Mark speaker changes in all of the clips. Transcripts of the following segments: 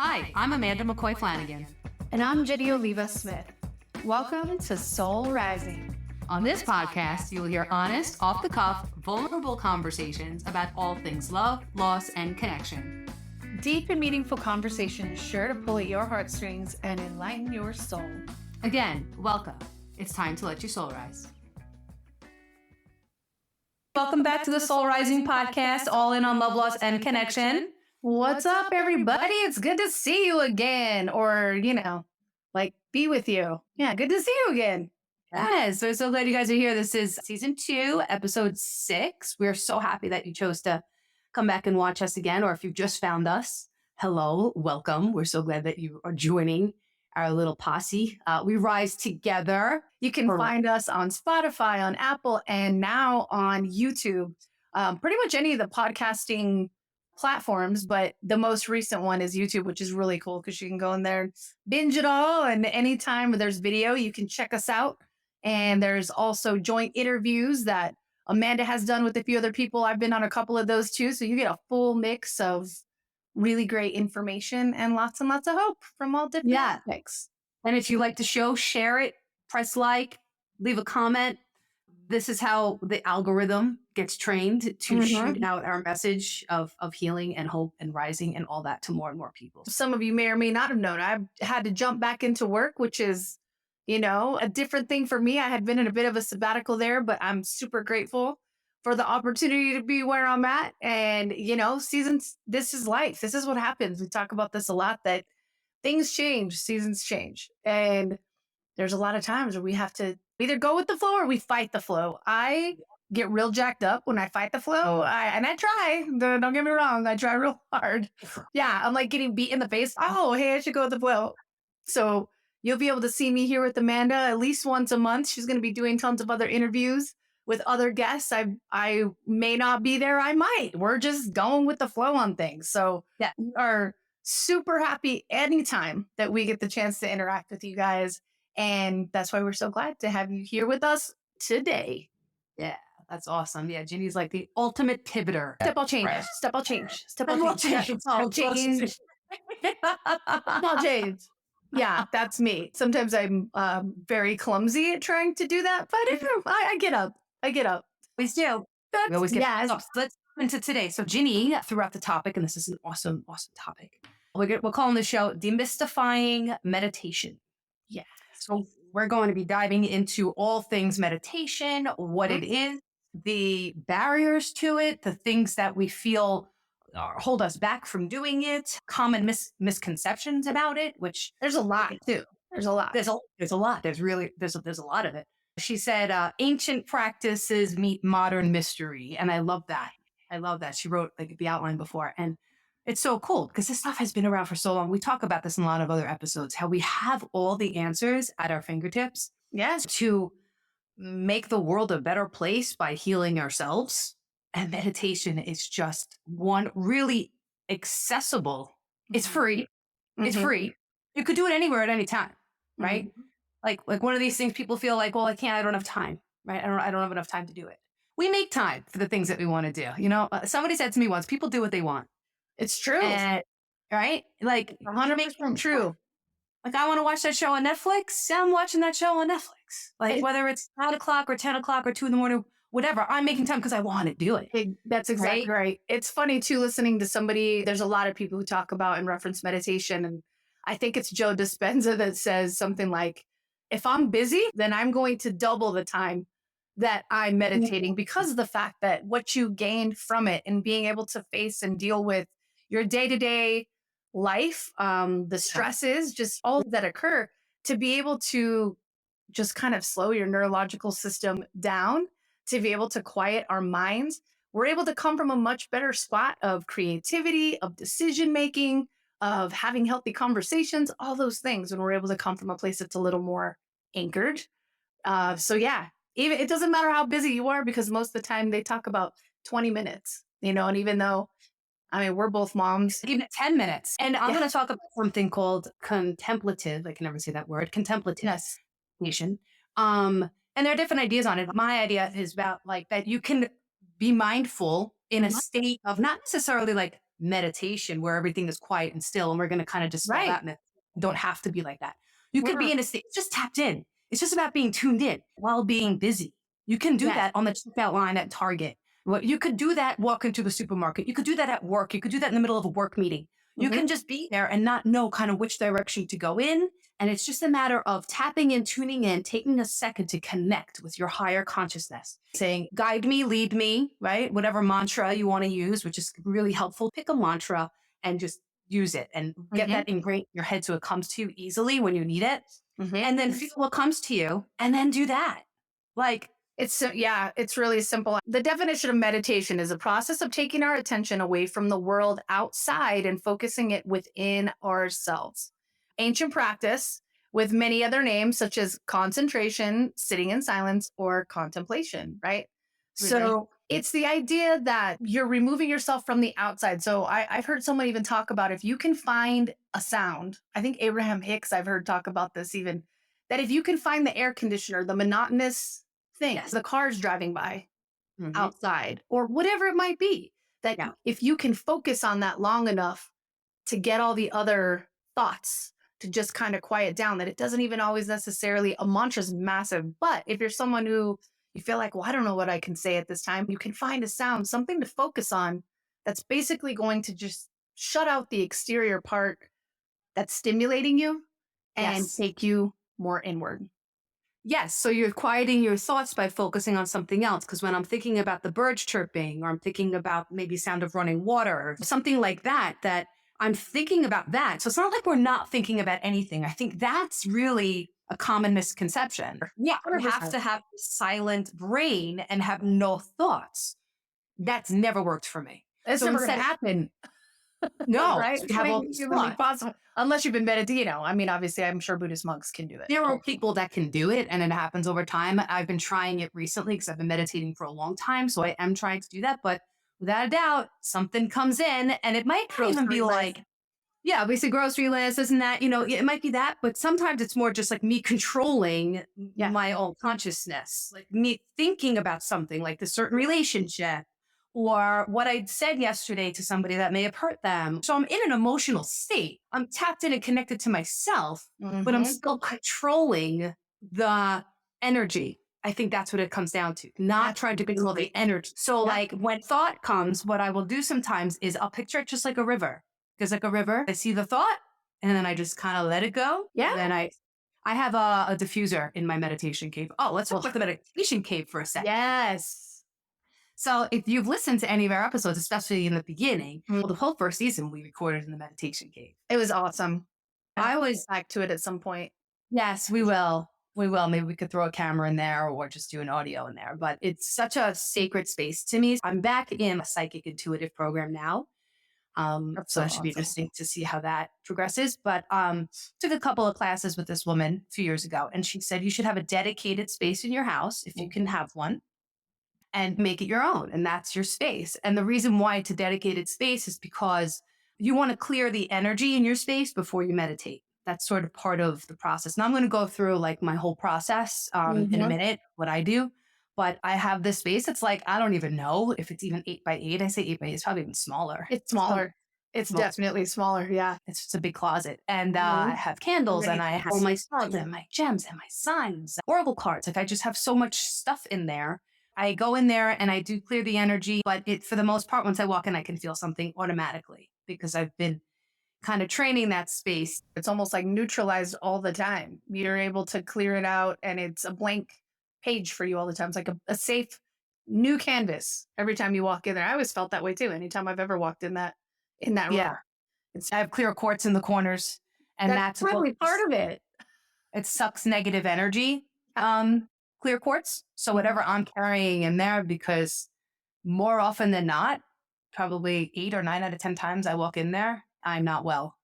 Speaker 1: Hi, I'm Amanda McCoy Flanagan.
Speaker 2: And I'm Ginny Smith. Welcome to Soul Rising.
Speaker 1: On this podcast, you will hear honest, off-the-cuff, vulnerable conversations about all things love, loss, and connection.
Speaker 2: Deep and meaningful conversations sure to pull at your heartstrings and enlighten your soul.
Speaker 1: Again, welcome. It's time to let your soul rise. Welcome back to the Soul Rising podcast, all in on love, loss, and connection.
Speaker 2: What's up, everybody? It's good to see you again. Or, be with you. Yeah, good to see you again.
Speaker 1: Yes, we're so glad you guys are here. This is season 2, episode 6. We're so happy that you chose to come back and watch us again. Or if you've just found us, hello, welcome. We're so glad that you are joining our little posse. We rise together.
Speaker 2: You can find us on Spotify, on Apple, and now on YouTube. Pretty much any of the podcasting platforms, but the most recent one is YouTube, which is really cool because you can go in there and binge it all. And anytime there's video, you can check us out. And there's also joint interviews that Amanda has done with a few other people. I've been on a couple of those too. So you get a full mix of really great information and lots of hope from all different topics.
Speaker 1: And if you like the show, share it, press like, leave a comment. This is how the algorithm gets trained to shoot out our message of healing and hope and rising and all that to more and more people.
Speaker 2: Some of you may or may not have known, I've had to jump back into work, which is, a different thing for me. I had been in a bit of a sabbatical there, but I'm super grateful for the opportunity to be where I'm at. And, seasons, this is life. This is what happens. We talk about this a lot, that things change, seasons change. And there's a lot of times where we have to either go with the flow or we fight the flow. I get real jacked up when I fight the flow. I try. Don't get me wrong. I try real hard. Yeah, I'm like getting beat in the face. Oh, hey, I should go with the flow. So you'll be able to see me here with Amanda at least once a month. She's going to be doing tons of other interviews with other guests. I may not be there. I might. We're just going with the flow on things. So yeah, we are super happy anytime that we get the chance to interact with you guys. And that's why we're so glad to have you here with us today.
Speaker 1: Yeah, that's awesome. Yeah, Ginny's like the ultimate pivoter.
Speaker 2: Step all change.
Speaker 1: Right.
Speaker 2: Step all change. Step all change. It's all change. All change. Yeah, that's me. Sometimes I'm very clumsy at trying to do that, but I get up. I get up.
Speaker 1: We do. We always get up. So let's go into today. So Ginny threw out the topic, and this is an awesome topic. We're calling the show Demystifying Meditation.
Speaker 2: Yeah.
Speaker 1: So we're going to be diving into all things meditation, what it is, the barriers to it, the things that we feel hold us back from doing it, common misconceptions about it, which
Speaker 2: there's a lot too. There's a lot.
Speaker 1: There's a lot. There's a lot of it. She said, ancient practices meet modern mystery. And I love that. She wrote the outline before. And it's so cool because this stuff has been around for so long. We talk about this in a lot of other episodes, how we have all the answers at our fingertips.
Speaker 2: Yes.
Speaker 1: To make the world a better place by healing ourselves. And meditation is just one really accessible. It's free. It's free. You could do it anywhere at any time, right? Like one of these things people feel like, well, I don't have time, right? I don't have enough time to do it. We make time for the things that we want to do. Somebody said to me once, people do what they want.
Speaker 2: It's true.
Speaker 1: Right? Like
Speaker 2: 100% true.
Speaker 1: Like I want to watch that show on Netflix. I'm watching that show on Netflix. Like whether it's 9 o'clock or 10 o'clock or 2 a.m, whatever, I'm making time because I want to do it.
Speaker 2: That's exactly right. It's funny too, listening to somebody, there's a lot of people who talk about and reference meditation. And I think it's Joe Dispenza that says something like, if I'm busy, then I'm going to double the time that I'm meditating because of the fact that what you gained from it and being able to face and deal with your day-to-day life, the stresses, just all that occur, to be able to just kind of slow your neurological system down, to be able to quiet our minds, we're able to come from a much better spot of creativity, of decision-making, of having healthy conversations, all those things when we're able to come from a place that's a little more anchored. So yeah, even it doesn't matter how busy you are because most of the time they talk about 20 minutes, and even though, we're both moms.
Speaker 1: Even 10 minutes. And I'm going to talk about something called contemplative. I can never say that word. Contemplative meditation. And there are different ideas on it. My idea is about that you can be mindful in a state of not necessarily meditation where everything is quiet and still. And we're going to kind of dispel
Speaker 2: Right.
Speaker 1: that myth. You don't have to be like that. You could
Speaker 2: We're
Speaker 1: be in a state, it's just tapped in. It's just about being tuned in while being busy. You can do
Speaker 2: yes.
Speaker 1: that on the checkout line at Target. Well, you could do that walking to the supermarket. You could do that at work. You could do that in the middle of a work meeting. You
Speaker 2: Mhm.
Speaker 1: can just be there and not know kind of which direction to go in. And it's just a matter of tapping in, tuning in, taking a second to connect with your higher consciousness, saying, guide me, lead me, right? Whatever mantra you want to use, which is really helpful. Pick a mantra and just use it and get
Speaker 2: Mhm.
Speaker 1: that ingrained in your head so it comes to you easily when you need it.
Speaker 2: Mhm.
Speaker 1: And then feel what comes to you and then do that. Like,
Speaker 2: It's really simple. The definition of meditation is a process of taking our attention away from the world outside and focusing it within ourselves. Ancient practice with many other names such as concentration, sitting in silence, or contemplation, right? So it's the idea that you're removing yourself from the outside. So I've heard someone even talk about if you can find a sound, I think Abraham Hicks, I've heard talk about this even, that if you can find the air conditioner, the monotonous thing,
Speaker 1: yes.
Speaker 2: the cars driving by
Speaker 1: Mhm.
Speaker 2: outside or whatever it might be, that
Speaker 1: Yeah.
Speaker 2: if you can focus on that long enough to get all the other thoughts to just kind of quiet down, that it doesn't even always necessarily, a mantra's massive. But if you're someone who you feel like, well, I don't know what I can say at this time, you can find a sound, something to focus on that's basically going to just shut out the exterior part that's stimulating you and
Speaker 1: Yes.
Speaker 2: take you more inward.
Speaker 1: Yes. So you're quieting your thoughts by focusing on something else. Because when I'm thinking about the birds chirping, or I'm thinking about maybe sound of running water, or something like that, that I'm thinking about that. So it's not like we're not thinking about anything. I think that's really a common misconception. Yeah. You have
Speaker 2: 100%.
Speaker 1: to have a silent brain and have no thoughts. That's never worked for me.
Speaker 2: It's
Speaker 1: So
Speaker 2: never going to
Speaker 1: instead,
Speaker 2: happen.
Speaker 1: no,
Speaker 2: Right?
Speaker 1: you
Speaker 2: It's
Speaker 1: have
Speaker 2: not
Speaker 1: all
Speaker 2: even
Speaker 1: these
Speaker 2: humanly
Speaker 1: thoughts.
Speaker 2: possible unless you've been meditating. I mean, obviously, I'm sure Buddhist monks can do it.
Speaker 1: There are people that can do it and it happens over time. I've been trying it recently because I've been meditating for a long time. So I am trying to do that. But without a doubt, something comes in and it might not even be
Speaker 2: Grocery list.
Speaker 1: like, yeah, we say grocery list, isn't that, it might be that, but sometimes it's more just like me controlling
Speaker 2: Yeah.
Speaker 1: my own consciousness, like me thinking about something like this certain relationship or what I said yesterday to somebody that may have hurt them. So I'm in an emotional state. I'm tapped in and connected to myself, but I'm
Speaker 2: Mhm.
Speaker 1: still controlling the energy. I think that's what it comes down to, not trying to control the energy. So,
Speaker 2: Yeah.
Speaker 1: like when thought comes, what I will do sometimes is I'll picture it just like a river. Because like a river, I see the thought and then I just kind of let it go.
Speaker 2: Yeah.
Speaker 1: Then I have a diffuser in my meditation cave. Oh, let's talk about the meditation cave for a second.
Speaker 2: Yes.
Speaker 1: So if you've listened to any of our episodes, especially in the beginning,
Speaker 2: Mm.
Speaker 1: well, the whole first season we recorded in the meditation cave.
Speaker 2: It was awesome.
Speaker 1: I
Speaker 2: I'll
Speaker 1: was,
Speaker 2: get back to it at some point.
Speaker 1: yes, we will. We will. Maybe we could throw a camera in there or just do an audio in there. But it's such a sacred space to me. I'm back in a psychic intuitive program now.
Speaker 2: That's
Speaker 1: So
Speaker 2: so
Speaker 1: it should be
Speaker 2: awesome.
Speaker 1: interesting to see how that progresses. But took a couple of classes with this woman a few years ago, and she said you should have a dedicated space in your house if you can have one, and make it your own, and that's your space. And the reason why it's a dedicated space is because you want to clear the energy in your space before you meditate. That's sort of part of the process. Now I'm going to go through like my whole process in a
Speaker 2: Mhm.
Speaker 1: minute, what I do. But I have this space. It's like I don't even know if it's even 8 by 8. I say 8 by 8. It's probably even smaller.
Speaker 2: It's
Speaker 1: Probably
Speaker 2: smaller. It's
Speaker 1: small.
Speaker 2: definitely smaller. Yeah.
Speaker 1: It's just a big closet. And I
Speaker 2: Mhm.
Speaker 1: have candles and
Speaker 2: Right.
Speaker 1: I have all my stuff and my gems and my signs, oracle cards. Like I just have so much stuff in there. I go in there and I do clear the energy, but for the most part, once I walk in, I can feel something automatically because I've been kind of training that space.
Speaker 2: It's almost like neutralized all the time. You're able to clear it out and it's a blank page for you all the time. It's like a safe new canvas every time you walk in there. I always felt that way too. Anytime I've ever walked in that room.
Speaker 1: Yeah. I have clear quartz in the corners and
Speaker 2: That's
Speaker 1: that's
Speaker 2: probably part of it.
Speaker 1: it sucks negative energy. Clear quartz. So
Speaker 2: Mhm.
Speaker 1: whatever I'm carrying in there, because more often than not, probably 8 or 9 out of 10 times I walk in there, I'm not well.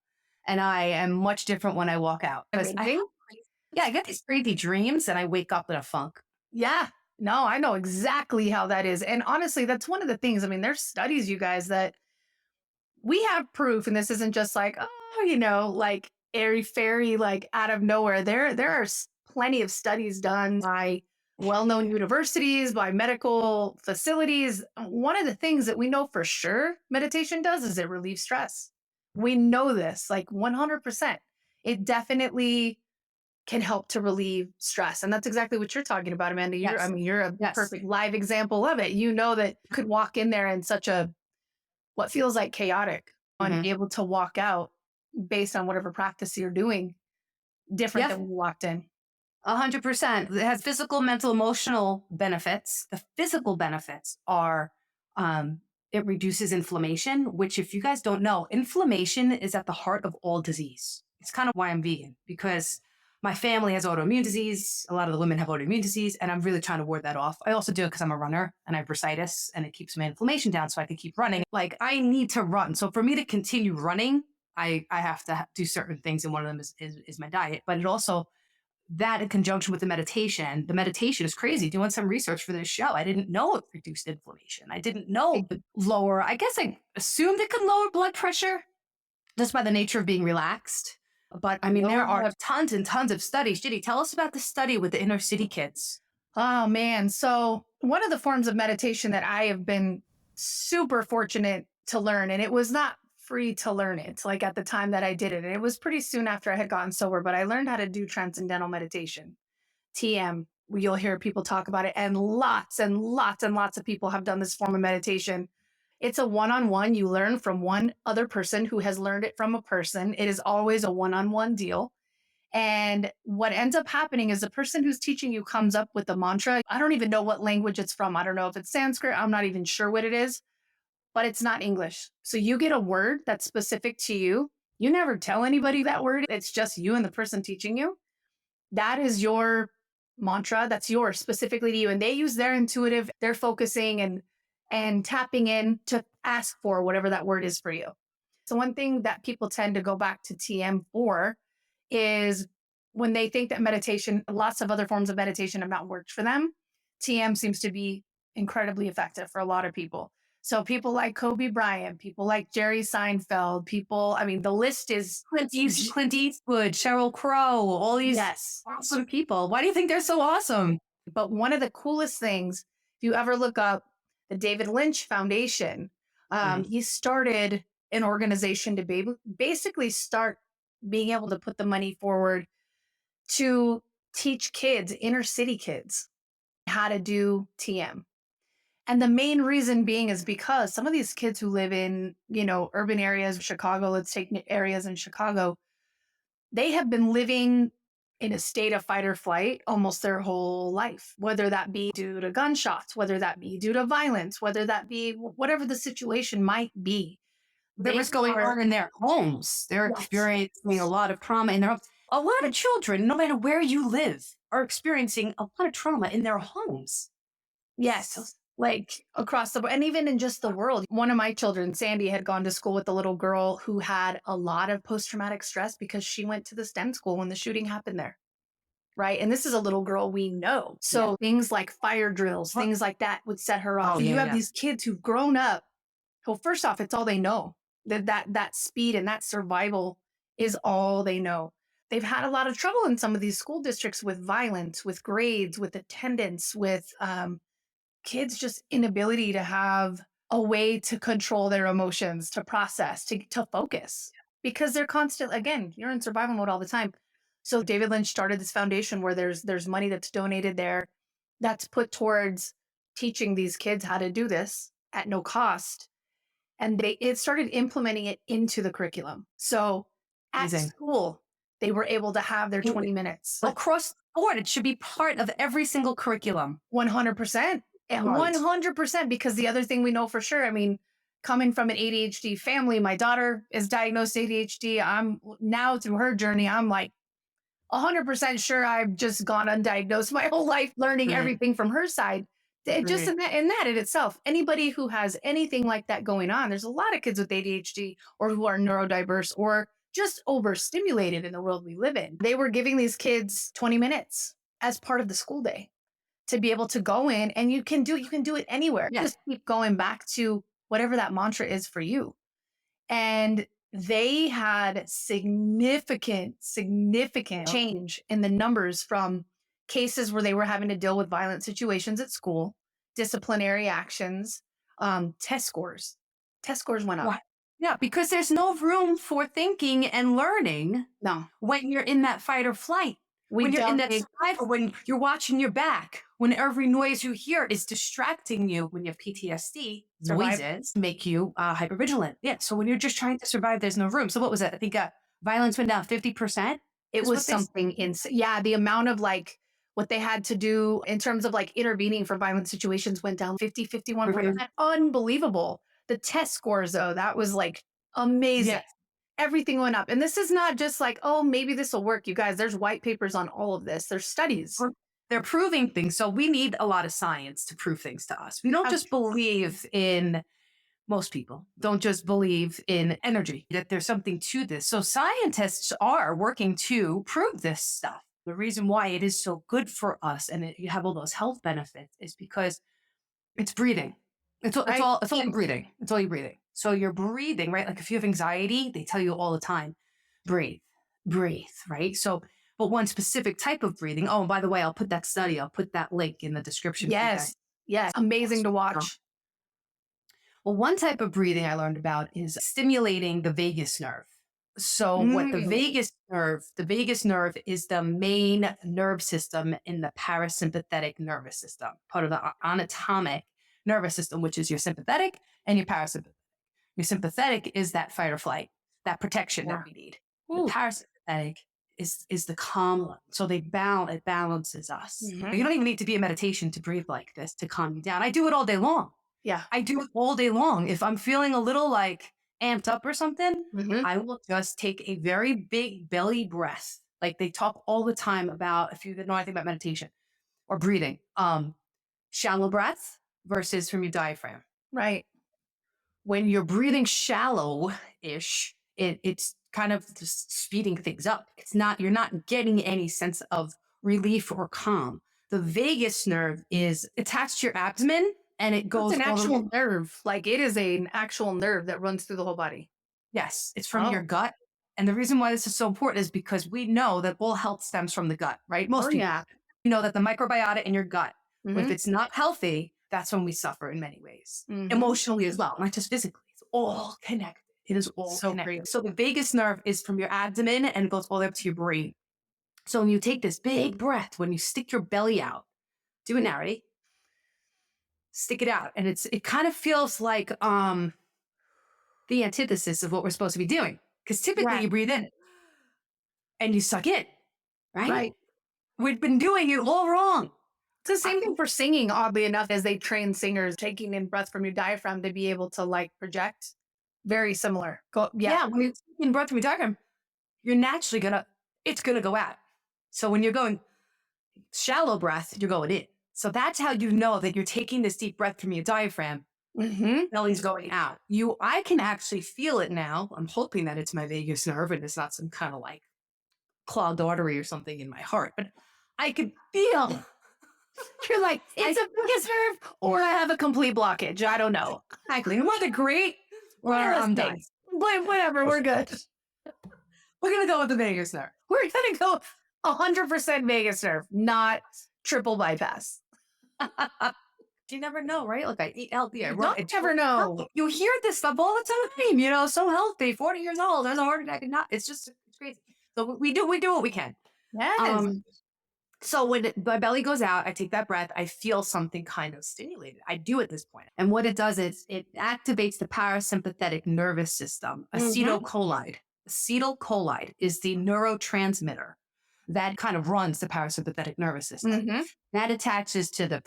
Speaker 1: And I am much different when I walk out. Because
Speaker 2: Amazing.
Speaker 1: I get these crazy dreams and I wake up in a funk.
Speaker 2: Yeah. No, I know exactly how that is. And honestly, that's one of the things. I mean, there's studies, you guys, that we have proof, and this isn't just like, oh, like airy fairy, like out of nowhere. There are plenty of studies done by well-known universities, by medical facilities. One of the things that we know for sure meditation does is it relieves stress. We know this like 100%. It definitely can help to relieve stress. And that's exactly what you're talking about, Amanda.
Speaker 1: Yes.
Speaker 2: You're a
Speaker 1: Yes.
Speaker 2: perfect live example of it. You know that you could walk in there in such a what feels like chaotic and
Speaker 1: Hmm.
Speaker 2: be able to walk out based on whatever practice you're doing different
Speaker 1: Yep.
Speaker 2: than when you walked in.
Speaker 1: 100%. It has physical, mental, emotional benefits. The physical benefits are it reduces inflammation, which, if you guys don't know, inflammation is at the heart of all disease. It's kind of why I'm vegan, because my family has autoimmune disease. A lot of the women have autoimmune disease, and I'm really trying to ward that off. I also do it because I'm a runner and I have bursitis, and it keeps my inflammation down so I can keep running. Like, I need to run. So for me to continue running, I have to do certain things, and one of them is my diet. But it also, that in conjunction with the meditation is crazy. Doing some research for this show, I didn't know it reduced inflammation. I didn't know it could lower, I guess I assumed it could lower blood pressure just by the nature of being relaxed. But I mean, there are tons and tons of studies. Ginny, tell us about the study with the inner city kids.
Speaker 2: Oh man. So one of the forms of meditation that I have been super fortunate to learn, and it was not free to learn it, like at the time that I did it. And it was pretty soon after I had gotten sober, but I learned how to do transcendental meditation, TM. You'll hear people talk about it, and lots and lots and lots of people have done this form of meditation. It's a one-on-one. You learn from one other person who has learned it from a person. It is always a one-on-one deal. And what ends up happening is the person who's teaching you comes up with the mantra. I don't even know what language it's from. I don't know if it's Sanskrit. I'm not even sure what it is, but it's not English. So you get a word that's specific to you. You never tell anybody that word. It's just you and the person teaching you. That is your mantra. That's yours specifically to you. And they use their intuitive, their focusing and tapping in to ask for whatever that word is for you. So one thing that people tend to go back to TM for is when they think that meditation, lots of other forms of meditation have not worked for them. TM seems to be incredibly effective for a lot of people. So people like Kobe Bryant, people like Jerry Seinfeld, people, I mean, the list is
Speaker 1: Clint Eastwood, Sheryl Crow, all these
Speaker 2: yes.
Speaker 1: awesome people. Why do you think they're so awesome?
Speaker 2: But one of the coolest things, if you ever look up the David Lynch Foundation,
Speaker 1: Mhm.
Speaker 2: he started an organization to basically start being able to put the money forward to teach kids, inner city kids, how to do TM. And the main reason being is because some of these kids who live in, urban areas of Chicago, let's take areas in Chicago, they have been living in a state of fight or flight almost their whole life, whether that be due to gunshots, whether that be due to violence, whether that be whatever the situation might be. They
Speaker 1: Whatever's going
Speaker 2: are,
Speaker 1: on in their homes, they're
Speaker 2: yes,
Speaker 1: experiencing a lot of trauma in their homes. A lot of children, no matter where you live, are experiencing a lot of trauma in their homes. So,
Speaker 2: yes, like across the board. And even in just the world, one of my children, Sandy, had gone to school with a little girl who had a lot of post traumatic stress because she went to the STEM school when the shooting happened there. Right. And this is a little girl we know.
Speaker 1: yeah.
Speaker 2: So things like fire drills,
Speaker 1: Well,
Speaker 2: things like that would set her off.
Speaker 1: oh,
Speaker 2: So you
Speaker 1: yeah,
Speaker 2: have
Speaker 1: yeah.
Speaker 2: these kids who've grown up. Well, first off, it's all they know. That speed and that survival is all they know. They've had a lot of trouble in some of these school districts with violence, with grades, with attendance, with kids just inability to have a way to control their emotions, to process, to focus because they're constant. Again, you're in survival mode all the time. So David Lynch started this foundation where there's money that's donated there that's put towards teaching these kids how to do this at no cost. And it started implementing it into the curriculum. So at
Speaker 1: Amazing.
Speaker 2: school, they were able to have their 20 minutes.
Speaker 1: Across the board, it should be part of every single curriculum.
Speaker 2: 100%.
Speaker 1: Right.
Speaker 2: 100%. Because the other thing we know for sure, I mean, coming from an ADHD family, my daughter is diagnosed ADHD. I'm now through her journey, I'm like 100% sure I've just gone undiagnosed my whole life, learning
Speaker 1: Right.
Speaker 2: everything from her side. Just
Speaker 1: Right.
Speaker 2: in that in itself, anybody who has anything like that going on, there's a lot of kids with ADHD or who are neurodiverse or just overstimulated in the world we live in. They were giving these kids 20 minutes as part of the school day to be able to go in and you can do it anywhere.
Speaker 1: Yeah.
Speaker 2: Just keep going back to whatever that mantra is for you. And they had significant change in the numbers from cases where they were having to deal with violent situations at school, disciplinary actions, test scores. Test scores went up.
Speaker 1: Why? Yeah, because there's no room for thinking and learning
Speaker 2: No,
Speaker 1: when you're in that fight or flight.
Speaker 2: we
Speaker 1: When you're in that
Speaker 2: delegate.
Speaker 1: survival, when you're watching your back, when every noise you hear is distracting you, when you have PTSD,
Speaker 2: Survive.
Speaker 1: noises make you hypervigilant. Yeah. So when you're just trying to survive, there's no room. So what was it? I think violence went down 50%.
Speaker 2: It
Speaker 1: Is
Speaker 2: was
Speaker 1: what they said.
Speaker 2: something insane. Yeah, the amount of like what they had to do in terms of like intervening for violent situations went down 50, 51%. Unbelievable. The test scores, though, that was like amazing.
Speaker 1: Yes.
Speaker 2: Everything went up. And this is not just like, oh, maybe this will work. You guys, there's white papers on all of this. There's studies.
Speaker 1: They're proving things. So we need a lot of science to prove things to us. We don't just believe in, most people don't just believe in energy, that there's something to this. So scientists are working to prove this stuff. The reason why it is so good for us and you have all those health benefits is because it's breathing.
Speaker 2: Right.
Speaker 1: It's all breathing. It's all you breathing. So you're breathing, right? Like if you have anxiety, they tell you all the time, breathe, breathe, right? So, but one specific type of breathing. Oh, and by the way, I'll put that study, I'll put that link in the description. For you guys.
Speaker 2: Yes. Yes. Amazing to watch.
Speaker 1: Well, one type of breathing I learned about is stimulating the vagus nerve. So what the vagus nerve is the main nerve system in the parasympathetic nervous system, part of the anatomic nervous system, which is your sympathetic and your parasympathetic. Your sympathetic is that fight or flight, that protection that we need. The parasympathetic is the calm one. So it balances us. You don't even need to be in meditation to breathe like this to calm you down. I do it all day long.
Speaker 2: Yeah.
Speaker 1: I do it all day long. If I'm feeling a little like amped up or something, I will just take a very big belly breath. Like they talk all the time about, if you know anything about meditation or breathing, shallow breath versus from your diaphragm.
Speaker 2: Right.
Speaker 1: When you're breathing shallow-ish, it's kind of just speeding things up. You're not getting any sense of relief or calm. The vagus nerve is attached to your abdomen and it goes.
Speaker 2: It's an actual nerve. Like it is an actual nerve that runs through the whole body.
Speaker 1: Yes, it's from your gut. And the reason why this is so important is because we know that all health stems from the gut, right? Most people know that the microbiota in your gut, if it's not healthy, that's when we suffer in many ways, emotionally as well, not just physically. It's all connected. It is all so connected. Great. So the vagus nerve is from your abdomen and it goes all the way up to your brain. So when you take this big breath, when you stick your belly out, do it now, ready? Stick it out. And it kind of feels like the antithesis of what we're supposed to be doing. Because typically you breathe in and you suck in, right?
Speaker 2: Right.
Speaker 1: We've been doing it all wrong.
Speaker 2: It's the same thing for singing, oddly enough, as they train singers, taking in breath from your diaphragm to be able to like project. Very similar.
Speaker 1: When you're taking breath from your diaphragm, you're naturally it's gonna go out. So when you're going shallow breath, you're going in. So that's how you know that you're taking this deep breath from your diaphragm. Belly's going out. I can actually feel it now. I'm hoping that it's my vagus nerve and it's not some kind of like clogged artery or something in my heart, but I could feel.
Speaker 2: You're like, it's a vagus nerve or I have a complete blockage. I don't know.
Speaker 1: Exactly. I'm either great or I'm done.
Speaker 2: But whatever, we're good.
Speaker 1: We're going to go with the vagus nerve.
Speaker 2: We're going to go 100% vagus nerve, not triple bypass.
Speaker 1: You never know, right? Like I eat healthy.
Speaker 2: You never know.
Speaker 1: You hear this stuff all the time, so healthy, 40 years old, there's a heart attack and not. It's crazy. So we do what we can.
Speaker 2: Yes.
Speaker 1: So when my belly goes out, I take that breath, I feel something kind of stimulated. I do at this point. And what it does is it activates the parasympathetic nervous system, acetylcholine. Acetylcholine is the neurotransmitter that kind of runs the parasympathetic nervous system. That attaches to the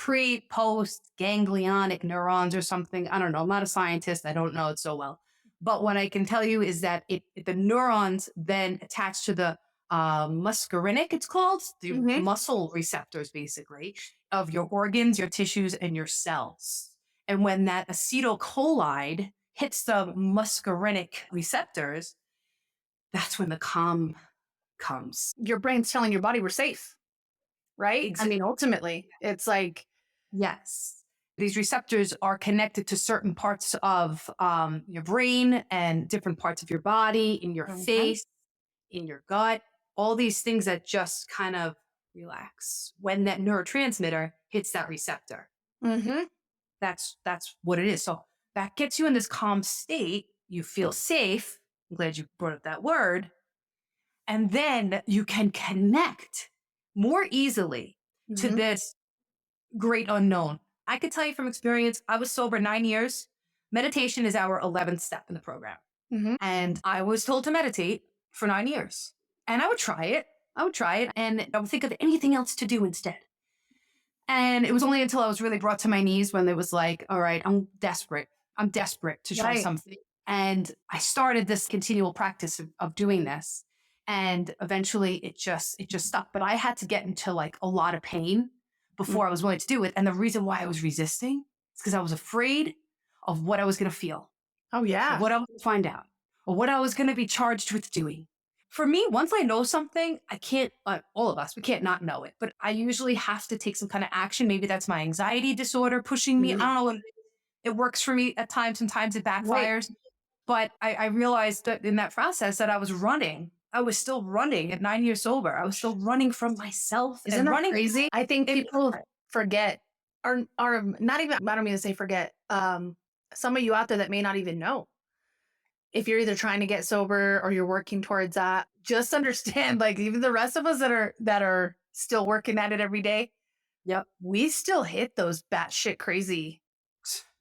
Speaker 1: post ganglionic neurons or something. I don't know. I'm not a scientist. I don't know it so well. But what I can tell you is that the neurons then attach to the muscarinic, it's called, the muscle receptors, basically, of your organs, your tissues, and your cells. And when that acetylcholine hits the muscarinic receptors, that's when the calm comes.
Speaker 2: Your brain's telling your body we're safe, right?
Speaker 1: Exactly.
Speaker 2: I mean, ultimately, it's like,
Speaker 1: yes. These receptors are connected to certain parts of your brain and different parts of your body, in your face, in your gut, all these things that just kind of relax. When that neurotransmitter hits that receptor.
Speaker 2: Mm-hmm.
Speaker 1: That's what it is. So that gets you in this calm state. You feel safe. I'm glad you brought up that word. And then you can connect more easily to
Speaker 2: Mm-hmm.
Speaker 1: this great unknown. I could tell you from experience, I was sober 9 years. Meditation is our 11th step in the program.
Speaker 2: Mm-hmm.
Speaker 1: And I was told to meditate for 9 years. And I would try it. And I would think of anything else to do instead. And it was only until I was really brought to my knees when it was like, all right, I'm desperate. I'm desperate to try
Speaker 2: Right.
Speaker 1: something. And I started this continual practice of doing this. And eventually it just stopped. But I had to get into like a lot of pain before I was willing to do it. And the reason why I was resisting is because I was afraid of what I was going to feel,
Speaker 2: Oh, yeah.
Speaker 1: what I was going to find out, or what I was going to be charged with doing. For me, once I know something, I can't, all of us, we can't not know it, but I usually have to take some kind of action. Maybe that's my anxiety disorder pushing me. I don't know what it works for me at times. Sometimes it
Speaker 2: Right.
Speaker 1: backfires. But I realized that in that process that I was running. I was still running at 9 years sober. I was still running from myself.
Speaker 2: Isn't
Speaker 1: and
Speaker 2: that
Speaker 1: running
Speaker 2: crazy? I think
Speaker 1: it-
Speaker 2: people forget, or not even, I don't mean to say forget, some of you out there that may not even know. If you're either trying to get sober or you're working towards that, just understand, like even the rest of us that are still working at it every day,
Speaker 1: Yep.
Speaker 2: we still hit those batshit crazy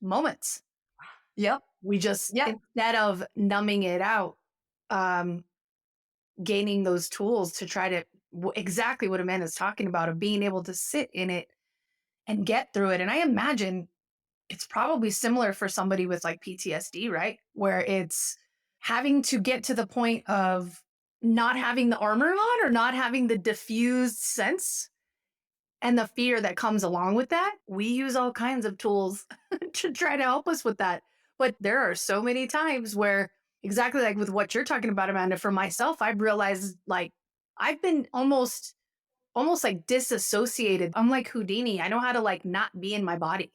Speaker 2: moments.
Speaker 1: Yep.
Speaker 2: We just,
Speaker 1: Yeah.
Speaker 2: instead of numbing it out, gaining those tools to try to exactly what Amanda's talking about, of being able to sit in it and get through it. And I imagine it's probably similar for somebody with like PTSD, right? Where it's having to get to the point of not having the armor on or not having the diffused sense and the fear that comes along with that. We use all kinds of tools to try to help us with that. But there are so many times where, exactly like with what you're talking about, Amanda, for myself, I've realized like I've been almost like disassociated. I'm like Houdini. I know how to like not be in my body,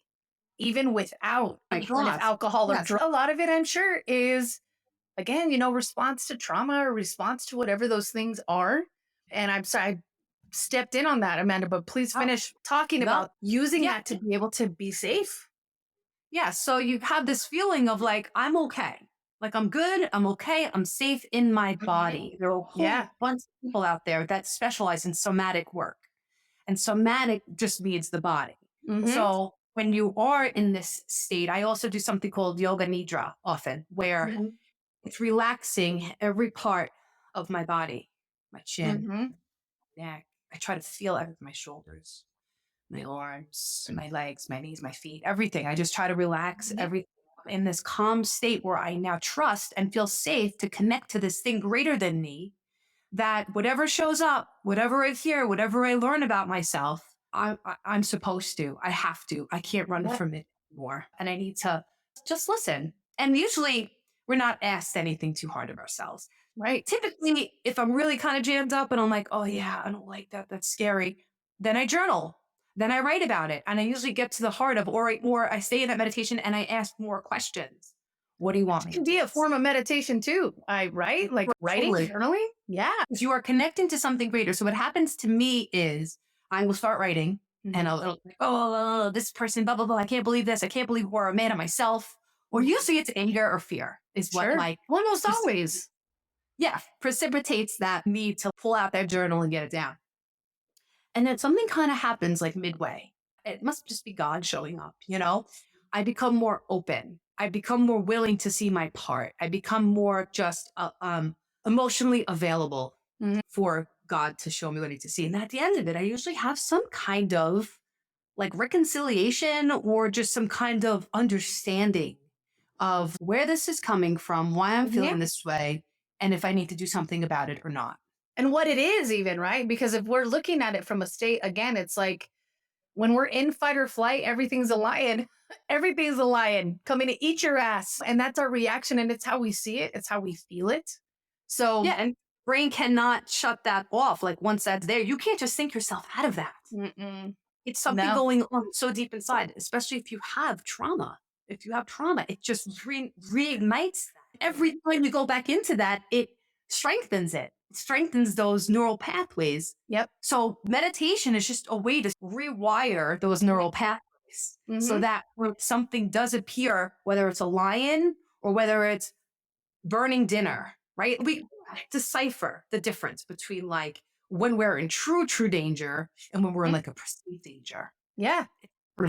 Speaker 2: even without any kind of
Speaker 1: gosh.
Speaker 2: alcohol or
Speaker 1: Yes.
Speaker 2: drug. A lot of it, I'm sure, is again, response to trauma or response to whatever those things are. And I'm sorry, I stepped in on that, Amanda, but please
Speaker 1: Oh,
Speaker 2: finish talking
Speaker 1: no.
Speaker 2: about using
Speaker 1: Yeah.
Speaker 2: that to be able to be safe.
Speaker 1: Yeah. So you have this feeling of like, I'm okay. Like I'm good. I'm okay. I'm safe in my body. There are a whole
Speaker 2: Yeah.
Speaker 1: bunch of people out there that specialize in somatic work. And somatic just means the body.
Speaker 2: Mhm.
Speaker 1: So when you are in this state, I also do something called yoga nidra often, where
Speaker 2: Mhm.
Speaker 1: it's relaxing every part of my body, my chin,
Speaker 2: Mhm.
Speaker 1: neck. I try to feel everything, my shoulders, my arms, my legs, my knees, my feet, everything. I just try to relax
Speaker 2: Mhm.
Speaker 1: everything in this calm state where I now trust and feel safe to connect to this thing greater than me, that whatever shows up, whatever I hear, whatever I learn about myself, I'm supposed to. I have to. I can't run
Speaker 2: Yeah.
Speaker 1: from it anymore. And I need to just listen. And usually we're not asked anything too hard of ourselves.
Speaker 2: Right.
Speaker 1: Typically, if I'm really kind of jammed up and I'm like, oh yeah, I don't like that. That's scary. Then I journal. Then I write about it. And I usually get to the heart of, or I stay in that meditation and I ask more questions. What do you want me
Speaker 2: It
Speaker 1: to
Speaker 2: can be
Speaker 1: do?
Speaker 2: a form of meditation too. Right? Like writing,
Speaker 1: Totally.
Speaker 2: journaling. Yeah.
Speaker 1: Because you are connecting to something greater. So what happens to me is I will start writing and I'll like, oh, this person, blah, blah, blah. I can't believe this. I can't believe we're a man of myself. Or usually it's anger or fear is what
Speaker 2: Sure.
Speaker 1: like,
Speaker 2: Almost
Speaker 1: just-
Speaker 2: always.
Speaker 1: yeah, precipitates that need to pull out that journal and get it down. And then something kind of happens like midway. It must just be God showing up, I become more open. I become more willing to see my part. I become more just emotionally available
Speaker 2: Mhm.
Speaker 1: for God to show me what I need to see. And at the end of it, I usually have some kind of like reconciliation or just some kind of understanding of where this is coming from, why I'm feeling
Speaker 2: Yeah.
Speaker 1: this way, and if I need to do something about it or not.
Speaker 2: And what it is even, right? Because if we're looking at it from a state, again, it's like when we're in fight or flight, everything's a lion. Everything's a lion coming to eat your ass. And that's our reaction. And it's how we see it. It's how we feel it. So
Speaker 1: Yeah, and brain cannot shut that off. Like once that's there, you can't just think yourself out of that.
Speaker 2: mm-mm.
Speaker 1: It's something
Speaker 2: No.
Speaker 1: going on so deep inside, especially if you have trauma. If you have trauma, it just reignites that. Every time you go back into that, it strengthens it. strengthens those neural pathways.
Speaker 2: Yep.
Speaker 1: So meditation is just a way to rewire those neural pathways so
Speaker 2: Mm-hmm.
Speaker 1: that when something does appear, whether it's a lion or whether it's burning dinner, right? We decipher the difference between like when we're in true danger and when we're in like a perceived danger.
Speaker 2: Yeah.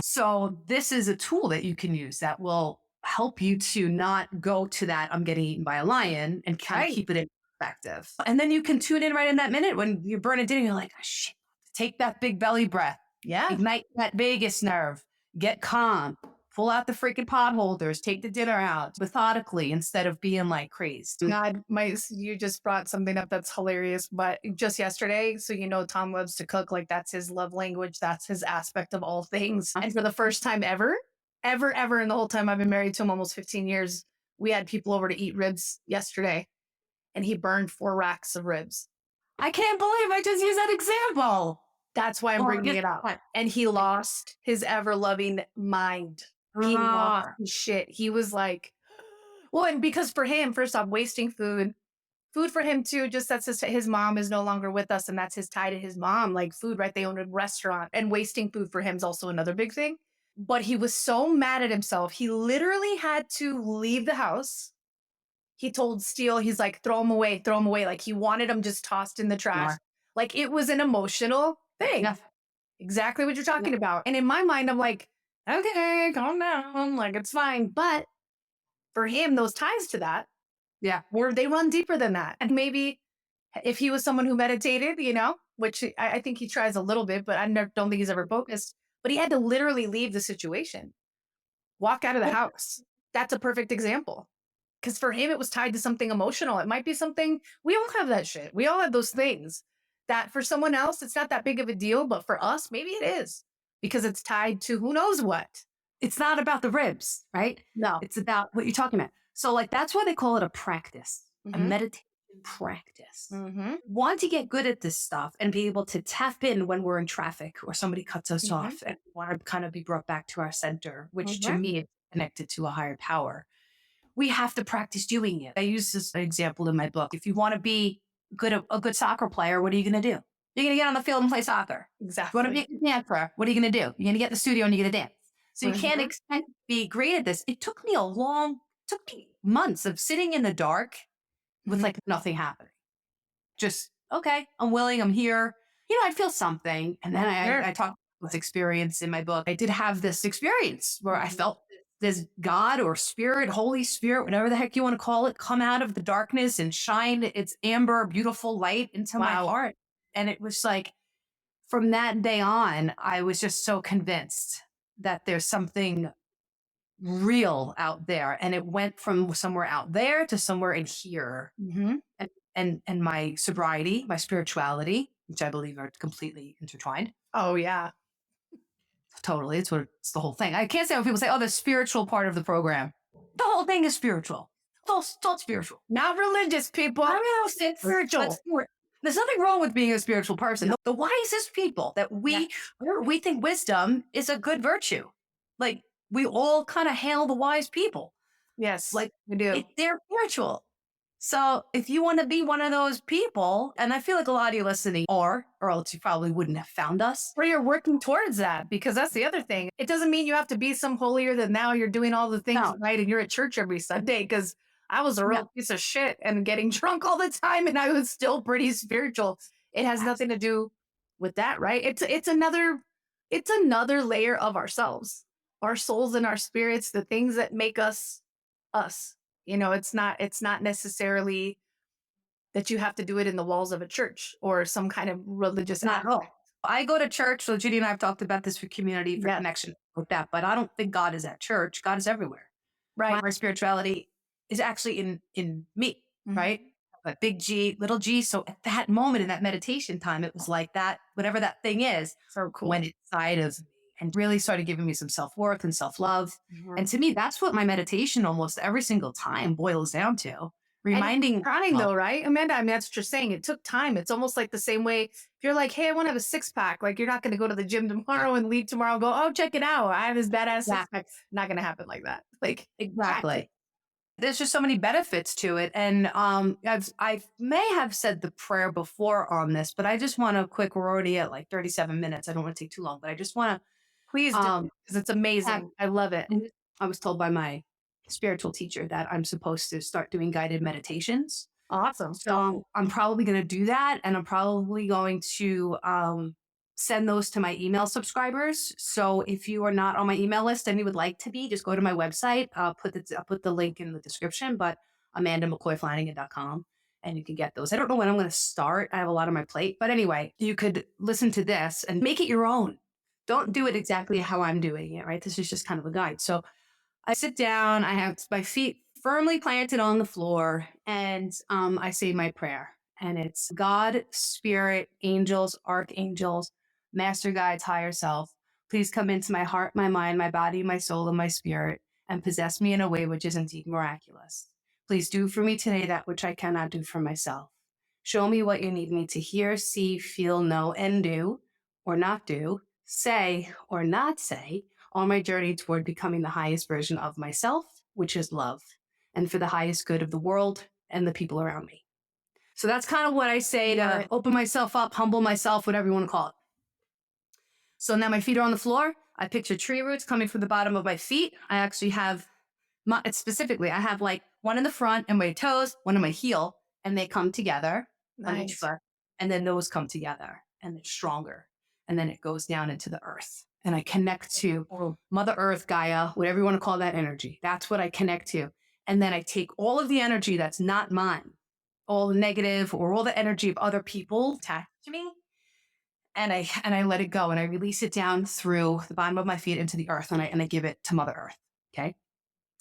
Speaker 1: So this is a tool that you can use that will help you to not go to that I'm getting eaten by a lion and kind of
Speaker 2: Right.
Speaker 1: keep it in perspective. And then you can tune in right in that minute when you're burning dinner. You're like, oh, shit, take that big belly breath,
Speaker 2: Yeah.
Speaker 1: ignite that vagus nerve, get calm, pull out the freaking pot holders, take the dinner out methodically instead of being like crazed.
Speaker 2: God, you just brought something up that's hilarious. But just yesterday, so Tom loves to cook. Like that's his love language. That's his aspect of all things. And for the first time ever in the whole time I've been married to him, almost 15 years, we had people over to eat ribs yesterday, and he burned 4 racks of ribs.
Speaker 1: I can't believe I just used that example.
Speaker 2: That's why I'm bringing it up. And he lost his ever loving mind. He lost his shit. He was like, well, and because for him, first off, wasting food for him too, just that's his mom is no longer with us, and that's his tie to his mom. Like food, right? They own a restaurant, and wasting food for him is also another big thing. But he was so mad at himself, he literally had to leave the house. He told Steele, he's like, throw them away. Like he wanted them just tossed in the trash. Like it was an emotional thing.
Speaker 1: Yeah.
Speaker 2: Exactly what you're talking about. And in my mind, I'm like, okay, calm down. Like it's fine. But for him, those ties to that, they run deeper than that. And maybe if he was someone who meditated, which I think he tries a little bit, but don't think he's ever focused. But he had to literally leave the situation, walk out of the house. That's a perfect example. Because for him, it was tied to something emotional. It might be something, we all have that shit. We all have those things that for someone else, it's not that big of a deal. But for us, maybe it is because it's tied to who knows what.
Speaker 1: It's not about the ribs, right?
Speaker 2: No.
Speaker 1: It's about what you're talking about. So like, that's why they call it a practice, a meditation practice. Want to get good at this stuff and be able to tap in when we're in traffic or somebody cuts us off and want to kind of be brought back to our center, which to me is connected to a higher power. We have to practice doing it. I use this example in my book. If you want to be a good soccer player, what are you going to do? You're going to get on the field and play soccer.
Speaker 2: Exactly.
Speaker 1: You want to be a dancer, what are you going to do? You're going to get in the studio and you're going to dance. So you can't expect to be great at this. It took me months of sitting in the dark with like nothing happening. Just, okay, I'm willing, I'm here. I'd feel something. And then I talked with experience in my book. I did have this experience where I felt this God or spirit, Holy Spirit, whatever the heck you want to call it, come out of the darkness and shine its amber, beautiful light into my heart. And it was like, from that day on, I was just so convinced that there's something real out there. And it went from somewhere out there to somewhere in here. And my sobriety, my spirituality, which I believe are completely intertwined.
Speaker 2: Oh, yeah.
Speaker 1: Totally. It's the whole thing. I can't say when people say, oh, the spiritual part of the program. The whole thing is spiritual. It's all spiritual.
Speaker 2: Not religious, people.
Speaker 1: It's spiritual. There's nothing wrong with being a spiritual person. No. The wisest people that we think wisdom is a good virtue. Like we all kind of hail the wise people.
Speaker 2: Yes,
Speaker 1: like
Speaker 2: we do.
Speaker 1: They're spiritual. So if you want to be one of those people, and I feel like a lot of you listening are, or else you probably wouldn't have found us.
Speaker 2: Or you're working towards that, because that's the other thing. It doesn't mean you have to be some holier than thou. You're doing all the things right and you're at church every Sunday, because I was a real piece of shit and getting drunk all the time and I was still pretty spiritual. It has nothing to do with that, right? It's another layer of ourselves, our souls and our spirits, the things that make us us. It's not necessarily that you have to do it in the walls of a church or some kind of religious act.
Speaker 1: I go to church, so Ginny and I have talked about this for community, for connection with that, but I don't think God is at church. God is everywhere. Right. My spirituality is actually in me, right? A big G, little G. So at that moment in that meditation time, it was like that, whatever that thing is,
Speaker 2: so cool.
Speaker 1: Went inside of me and really started giving me some self-worth and self-love. And to me, that's what my meditation almost every single time boils down to. Reminding
Speaker 2: trying though, right, Amanda? I mean, that's what you're saying. It took time. It's almost like the same way. If you're like, hey, I want to have a 6-pack. Like, you're not going to go to the gym tomorrow and leave tomorrow and go, oh, check it out. I have this badass 6-pack. Not going to happen like that. Like,
Speaker 1: exactly. there's just so many benefits to it. And I may have said the prayer before on this, but I just want to quick. We're already at like 37 minutes. I don't want to take too long, but I just want
Speaker 2: Please
Speaker 1: to
Speaker 2: do, because it's amazing. I love it.
Speaker 1: I was told by my spiritual teacher that I'm supposed to start doing guided meditations.
Speaker 2: Awesome.
Speaker 1: So I'm probably going to do that. And I'm probably going to send those to my email subscribers. So if you are not on my email list and you would like to be, just go to my website. I'll put the link in the description, but amandamccoyflanagan.com, and you can get those. I don't know when I'm going to start. I have a lot on my plate. But anyway, you could listen to this and make it your own. Don't do it exactly how I'm doing it, right? This is just kind of a guide. So I sit down, I have my feet firmly planted on the floor, and I say my prayer. And it's God, spirit, angels, archangels, master guides, higher self. Please come into my heart, my mind, my body, my soul, and my spirit, and possess me in a way which is indeed miraculous. Please do for me today that which I cannot do for myself. Show me what you need me to hear, see, feel, know, and do, or not do, say, or not say, on my journey toward becoming the highest version of myself, which is love, and for the highest good of the world and the people around me. So that's kind of what I say to open myself up, humble myself, whatever you want to call it. So now my feet are on the floor. I picture tree roots coming from the bottom of my feet. I actually have, I have like one in the front and my toes, one in my heel, and they come together on each foot. And then those come together and it's stronger. And then it goes down into the earth. And I connect to Mother Earth, Gaia, whatever you want to call that energy. That's what I connect to. And then I take all of the energy that's not mine, all the negative or all the energy of other people attached to me, and I let it go and I release it down through the bottom of my feet into the earth, and I give it to Mother Earth. Okay.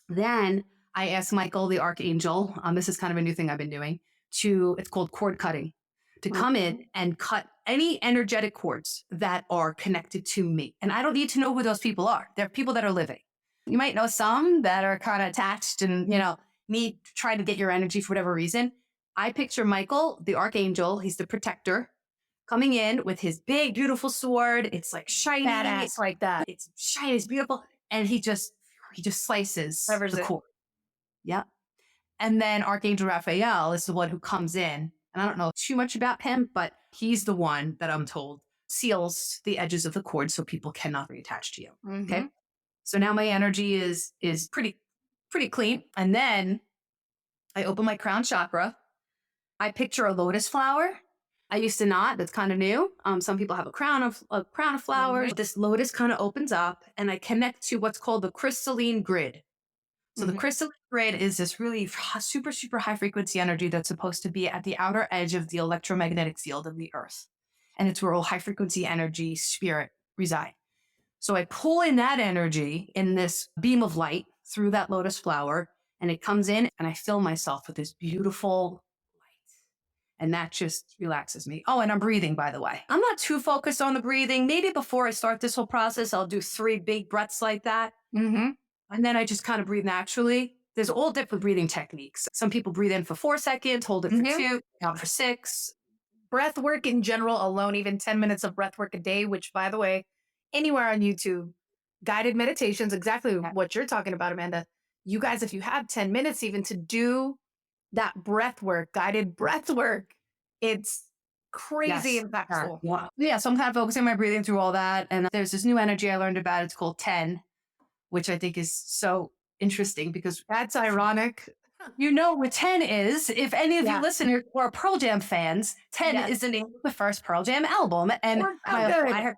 Speaker 1: Then I ask Michael, the archangel, this is kind of a new thing I've been doing, it's called cord cutting, to come in and cut any energetic cords that are connected to me. And I don't need to know who those people are. They're people that are living. You might know some that are kind of attached and, need to try to get your energy for whatever reason. I picture Michael, the archangel, he's the protector, coming in with his big, beautiful sword. It's like shiny.
Speaker 2: Badass like that.
Speaker 1: It's shiny, it's beautiful. And he just slices the cord. Yep. And then Archangel Raphael is the one who comes in. And I don't know too much about him, but he's the one that I'm told seals the edges of the cord so people cannot reattach to you.
Speaker 2: Mm-hmm.
Speaker 1: Okay. So now my energy is pretty clean. And then I open my crown chakra. I picture a lotus flower. I used to not. That's kind of new. Some people have a crown of flowers. Mm-hmm. This lotus kind of opens up, and I connect to what's called the crystalline grid. So the crystalline grid is this really super, super high frequency energy that's supposed to be at the outer edge of the electromagnetic field of the earth. And it's where all high frequency energy, spirit reside. So I pull in that energy in this beam of light through that lotus flower, and it comes in, and I fill myself with this beautiful light. And that just relaxes me. Oh, and I'm breathing, by the way. I'm not too focused on the breathing. Maybe before I start this whole process, I'll do 3 big breaths like that. Mm-hmm. And then I just kind of breathe naturally. There's all different breathing techniques. Some people breathe in for 4 seconds, hold it for 2, out for 6.
Speaker 2: Breath work in general alone, even 10 minutes of breath work a day, which, by the way, anywhere on YouTube, guided meditations, exactly what you're talking about, Amanda. You guys, if you have 10 minutes even to do that breath work, guided breath work, it's crazy impactful.
Speaker 1: Wow. Yeah, so I'm kind of focusing my breathing through all that. And there's this new energy I learned about. It's called 10, which I think is so interesting because
Speaker 2: that's ironic.
Speaker 1: You know what 10 is. If any of you listeners who are Pearl Jam fans, 10 is the name of the first Pearl Jam album. And I had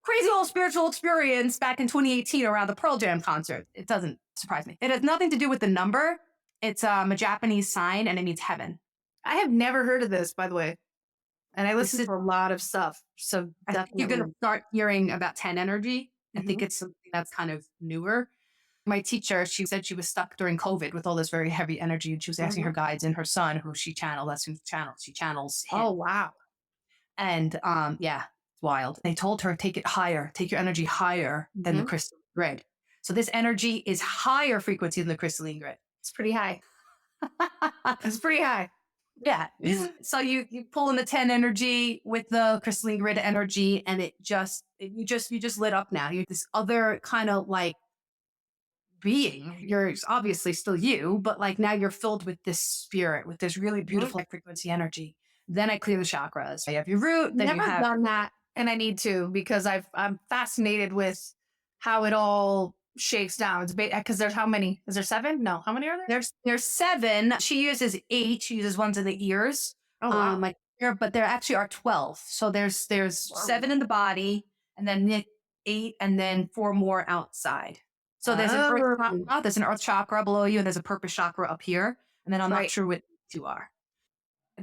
Speaker 1: crazy old spiritual experience back in 2018 around the Pearl Jam concert. It doesn't surprise me. It has nothing to do with the number. It's a Japanese sign and it means heaven.
Speaker 2: I have never heard of this, by the way. And I listen to a lot of stuff. So
Speaker 1: you're going to start hearing about 10 energy. I think it's something that's kind of newer. My teacher, she said she was stuck during COVID with all this very heavy energy. And she was asking her guides and her son, who she channeled. That's who she channels him.
Speaker 2: Oh, wow.
Speaker 1: And it's wild. They told her, take it higher, take your energy higher than the crystalline grid. So this energy is higher frequency than the crystalline grid.
Speaker 2: It's pretty high. It's pretty high.
Speaker 1: Yeah. So you pull in the 10 energy with the crystalline grid energy, and you just lit up now. You're this other kind of like being. You're obviously still you, but like now you're filled with this spirit, with this really beautiful frequency energy. Then I clear the chakras. You have your root, then you
Speaker 2: Never
Speaker 1: have
Speaker 2: done that, and I need to because I'm fascinated with how it all shakes down. It's because there's how many? Is there 7? No, how many are there?
Speaker 1: there's 7. She uses 8. She uses ones in the ears.
Speaker 2: Oh wow,
Speaker 1: Like here, but there actually are 12. So there's
Speaker 2: wow.
Speaker 1: 7 in the body, and then 8, and then 4 more outside. So there's an earth
Speaker 2: Oh,
Speaker 1: chakra, there's an earth chakra below you, and there's a purpose chakra up here. And then I'm not
Speaker 2: right.
Speaker 1: sure what two are.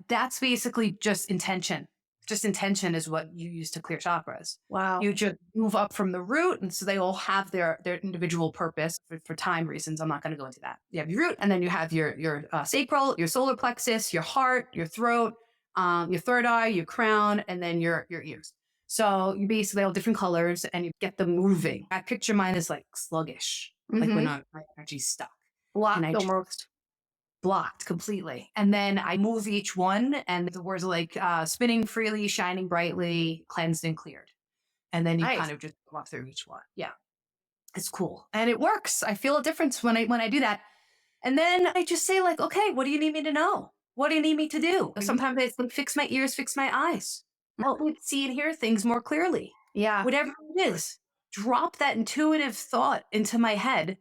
Speaker 1: That's basically just intention. Just intention is what you use to clear chakras.
Speaker 2: Wow.
Speaker 1: You just move up from the root, and so they all have their individual purpose for time reasons. I'm not going to go into that. You have your root, and then you have your sacral, your solar plexus, your heart, your throat, your third eye, your crown, and then your ears. So you basically all different colors, and you get them moving. I picture mine as like sluggish, like when
Speaker 2: Mm-hmm.
Speaker 1: my energy's stuck, and I
Speaker 2: Blocked
Speaker 1: just
Speaker 2: almost.
Speaker 1: blocked completely. And then I move each one, and the words are like spinning freely, shining brightly, cleansed and cleared. And then you kind
Speaker 2: Nice.
Speaker 1: of just walk through each one. Yeah, it's cool, and it works. I feel a difference when I do that. And then I just say like, okay, what do you need me to know? What do you need me to do? Sometimes it's like fix my ears, fix my eyes, help me see and hear things more clearly.
Speaker 2: Yeah.
Speaker 1: Whatever it is, drop that intuitive thought into my head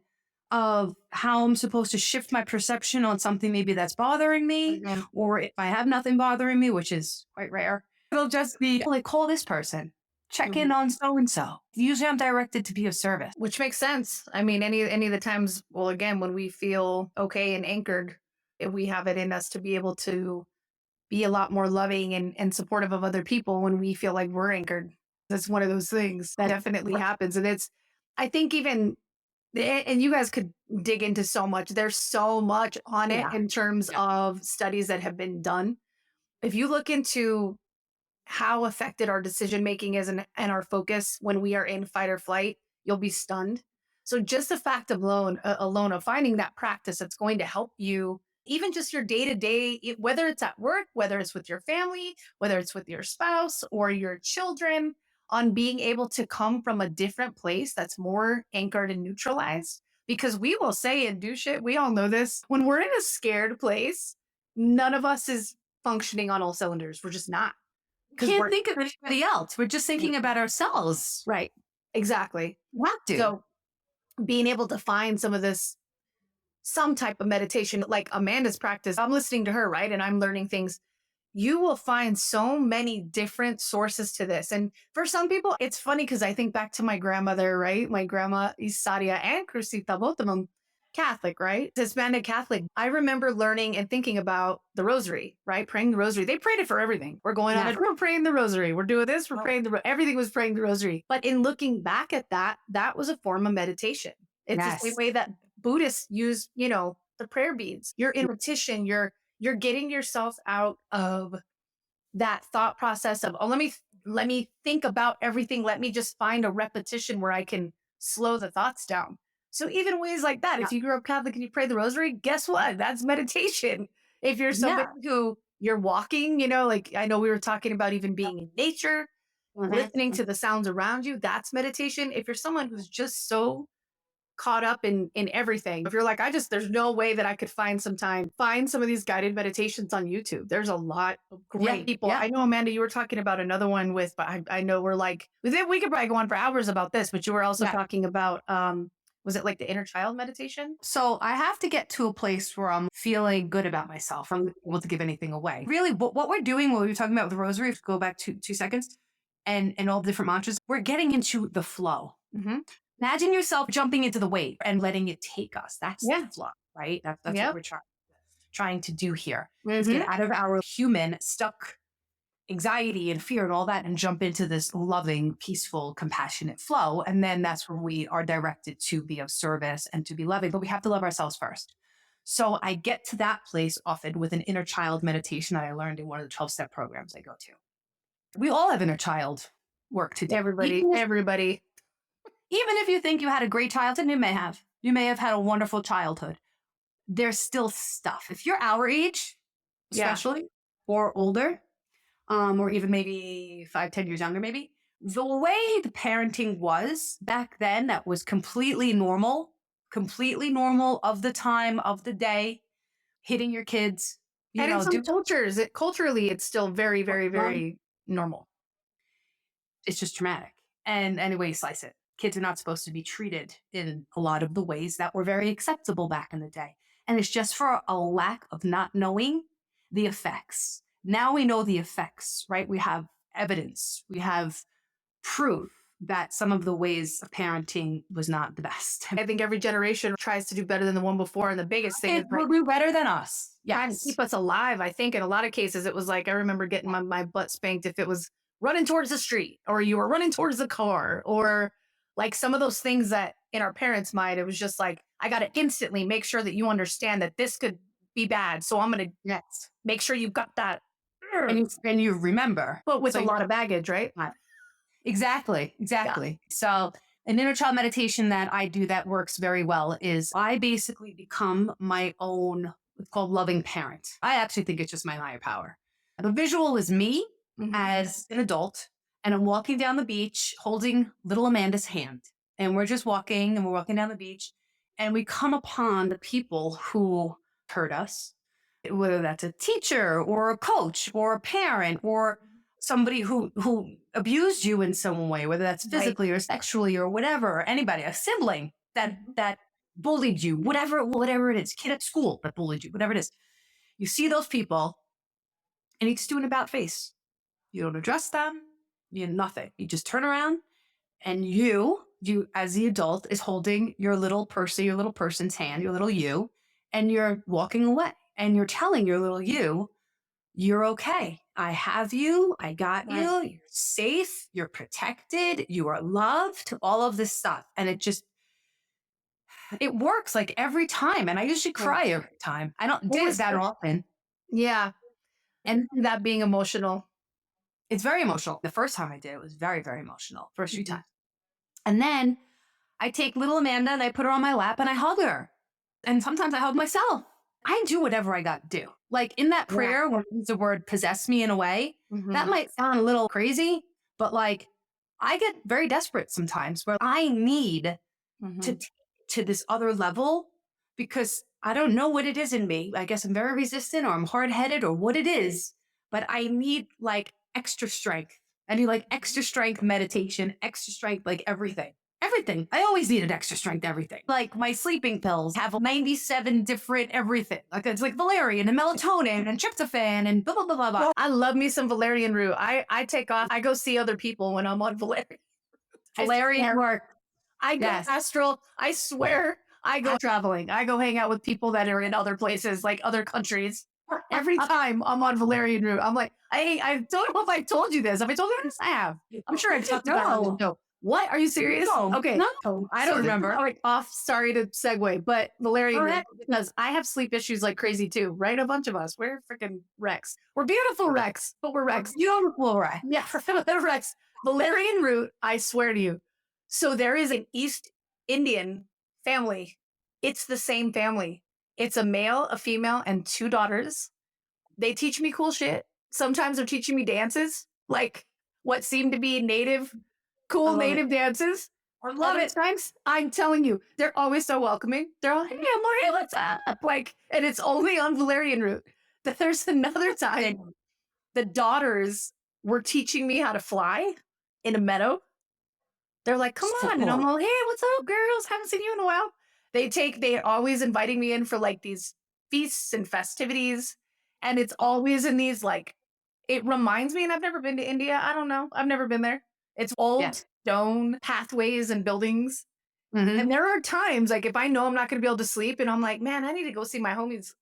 Speaker 1: of how I'm supposed to shift my perception on something maybe that's bothering me,
Speaker 2: Mhm.
Speaker 1: or if I have nothing bothering me, which is quite rare, it'll just be like, call this person, check in
Speaker 2: Mhm.
Speaker 1: on so and so. Usually I'm directed to be of service.
Speaker 2: Which makes sense. I mean, any of the times, well, again, when we feel okay and anchored, we have it in us to be able to be a lot more loving and supportive of other people when we feel like we're anchored. That's one of those things that definitely happens. And it's, I think even, and you guys could dig into so much. There's so much on it
Speaker 1: Yeah.
Speaker 2: in terms
Speaker 1: Yeah.
Speaker 2: of studies that have been done. If you look into how affected our decision making is and our focus when we are in fight or flight, you'll be stunned. So just the fact of alone of finding that practice that's going to help you, even just your day to day, whether it's at work, whether it's with your family, whether it's with your spouse or your children, on being able to come from a different place that's more anchored and neutralized. Because we will say and do shit. We all know this. When we're in a scared place, none of us is functioning on all cylinders. We're just not because
Speaker 1: Can't
Speaker 2: we're
Speaker 1: think of anybody else. We're just thinking about ourselves.
Speaker 2: right. Exactly.
Speaker 1: What do?
Speaker 2: So being able to find some of this, some type of meditation, like Amanda's practice, I'm listening to her, right? And I'm learning things. You will find so many different sources to this. And for some people, it's funny because I think back to my grandmother, right? My grandma Isaria and Crucita, both of them Catholic, right? Hispanic Catholic. I remember learning and thinking about the rosary, right? Praying the rosary. They prayed it for everything. We're going on
Speaker 1: Yeah.
Speaker 2: it. We're praying the rosary. We're doing this. We're praying everything was praying the rosary. But in looking back at that, that was a form of meditation. It's the same
Speaker 1: Yes.
Speaker 2: way that Buddhists use, the prayer beads. You're in repetition. You're getting yourself out of that thought process of, oh, let me think about everything. Let me just find a repetition where I can slow the thoughts down. So even ways like that,
Speaker 1: Yeah.
Speaker 2: if you grew up Catholic and you pray the rosary, guess what? That's meditation. If you're somebody
Speaker 1: Yeah.
Speaker 2: who you're walking, like I know we were talking about even being in nature, listening to the sounds around you, that's meditation. If you're someone who's just so caught up in everything. If you're like, there's no way that I could find some time, find some of these guided meditations on YouTube. There's a lot of
Speaker 1: Yeah.
Speaker 2: great people.
Speaker 1: Yeah.
Speaker 2: I know, Amanda, you were talking about another one but I know we're like, we could probably go on for hours about this, but you were also
Speaker 1: Yeah.
Speaker 2: talking about, was it like the inner child meditation?
Speaker 1: So I have to get to a place where I'm feeling good about myself. I'm not able to give anything away. Really, what we're doing, what we were talking about with the rosary, if you go back 2 seconds, and all the different mantras, we're getting into the flow.
Speaker 2: Mm-hmm.
Speaker 1: Imagine yourself jumping into the wave and letting it take us. That's
Speaker 2: Yeah.
Speaker 1: the flow, right? That's what
Speaker 2: Yep.
Speaker 1: we're trying to do here. Is
Speaker 2: Mm-hmm.
Speaker 1: get out of our human stuck anxiety and fear and all that and jump into this loving, peaceful, compassionate flow. And then that's where we are directed to be of service and to be loving. But we have to love ourselves first. So I get to that place often with an inner child meditation that I learned in one of the 12-step programs I go to. We all have inner child work to do.
Speaker 2: Everybody.
Speaker 1: Even if you think you had a great childhood, you may have had a wonderful childhood. There's still stuff. If you're our age,
Speaker 2: Yeah.
Speaker 1: especially, or older, or even maybe 5, 10 years younger, maybe, the way the parenting was back then that was completely normal completely normal of the time of the day, hitting your kids,
Speaker 2: And in some
Speaker 1: do
Speaker 2: cultures, culturally, it's still very, very, very normal.
Speaker 1: it's just traumatic. And anyway, you slice it. Kids are not supposed to be treated in a lot of the ways that were very acceptable back in the day. And it's just for a lack of not knowing the effects. Now we know the effects, right? We have evidence, we have proof that some of the ways of parenting was not the best.
Speaker 2: I think every generation tries to do better than the one before. And the biggest thing is
Speaker 1: It will do better than us.
Speaker 2: trying to
Speaker 1: Yes.
Speaker 2: keep us alive. I think in a lot of cases, it was like, I remember getting my butt spanked if it was running towards the street or you were running towards the car or like some of those things that in our parents' mind, it was just like, I got to instantly make sure that you understand that this could be bad. So I'm going to
Speaker 1: Yes.
Speaker 2: make sure you got that.
Speaker 1: And you remember.
Speaker 2: But with
Speaker 1: So
Speaker 2: a
Speaker 1: you-
Speaker 2: lot of baggage, right?
Speaker 1: Exactly. So an inner child meditation that I do that works very well is I basically become my own, it's called loving parent. I actually think it's just my higher power. The visual is me as an adult, and I'm walking down the beach holding little Amanda's hand. And we're just walking and we're walking down the beach and we come upon the people who hurt us, whether that's a teacher or a coach or a parent or somebody who abused you in some way, whether that's physically or sexually or whatever, or anybody, a sibling that bullied you, whatever it is, kid at school that bullied you, whatever it is. You see those people and you just do an about face. You don't address them, nothing. You just turn around and you as the adult is holding your little person, your little person's hand, your little you, and you're walking away and you're telling your little you're okay. I have you. I got you. You're safe. You're protected. You are loved. All of this stuff. And it works like every time. And I usually cry every time. I don't do it that often.
Speaker 2: Yeah. And that being emotional.
Speaker 1: It's very emotional. The first time I did it was very, very emotional. First few times. And then I take little Amanda and I put her on my lap and I hug her. And sometimes I hug myself. I do whatever I got to do. Like in that prayer where the word possess me in a way, that might sound a little crazy, but like I get very desperate sometimes where I need to take to this other level because I don't know what it is in me. I guess I'm very resistant or I'm hard-headed or what it is, but I need like extra strength. I need like extra strength meditation, extra strength, like everything. Everything. I always needed extra strength, everything. Like my sleeping pills have 97 different everything. Like it's like valerian and melatonin and tryptophan and blah, blah, blah, blah, blah.
Speaker 2: I love me some valerian root. I take off. I go see other people when I'm on valerian.
Speaker 1: Valerian work.
Speaker 2: I go astral. I swear. I go traveling. I go hang out with people that are in other places, like other countries. Every time I'm on valerian root, I'm like, I don't know if I told you this. Have I told you this? I have. I'm sure I've talked about it. No. What? Are you serious?
Speaker 1: No.
Speaker 2: Okay.
Speaker 1: No.
Speaker 2: I don't remember. Like sorry to segue, but valerian root, because I have sleep issues like crazy too, right? A bunch of us. We're freaking wrecks. We're beautiful wrecks, but we're wrecks.
Speaker 1: Beautiful wrecks.
Speaker 2: Yeah, wrecks. Valerian root, I swear to you. So there is an East Indian family. It's the same family. It's a male, a female, and 2 daughters. They teach me cool shit. Sometimes they're teaching me dances, like what seem to be cool native dances.
Speaker 1: I love it.
Speaker 2: Times, I'm telling you, they're always so welcoming. They're all, hey, I'm Maria, what's up? Like, and it's only on valerian root. But there's another time the daughters were teaching me how to fly in a meadow. They're like, come on. And I'm like, hey, what's up, girls? Haven't seen you in a while. They're always inviting me in for like these feasts and festivities. And it's always in these like, it reminds me, and I've never been to India. I don't know. I've never been there. It's old stone pathways and buildings. And there are times like if I know I'm not going to be able to sleep and I'm like, man, I need to go see my homies.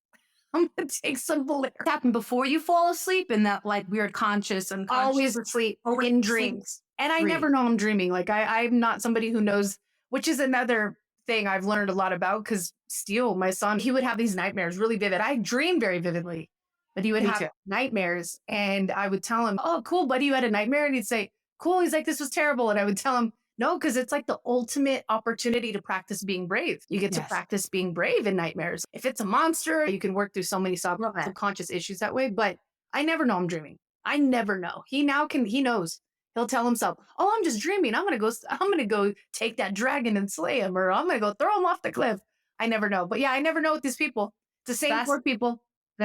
Speaker 2: I'm going to take some valerian.
Speaker 1: Happen before you fall asleep in that like weird conscious and
Speaker 2: Always asleep in dreams. And I never know I'm dreaming. Like I'm not somebody who knows, which is another thing I've learned a lot about because Steele, my son, he would have these nightmares really vivid. I dream very vividly, but he would have nightmares. And I would tell him, oh, cool, buddy, you had a nightmare? And he'd say, cool. He's like, this was terrible. And I would tell him, no, because it's like the ultimate opportunity to practice being brave. You get to practice being brave in nightmares. If it's a monster, you can work through so many subconscious issues that way. But I never know I'm dreaming. I never know. He knows. He'll tell himself, "Oh, I'm just dreaming. I'm gonna go take that dragon and slay him, or I'm gonna go throw him off the cliff." I never know, but yeah, I never know with these people. It's the same
Speaker 1: That's
Speaker 2: 4 people,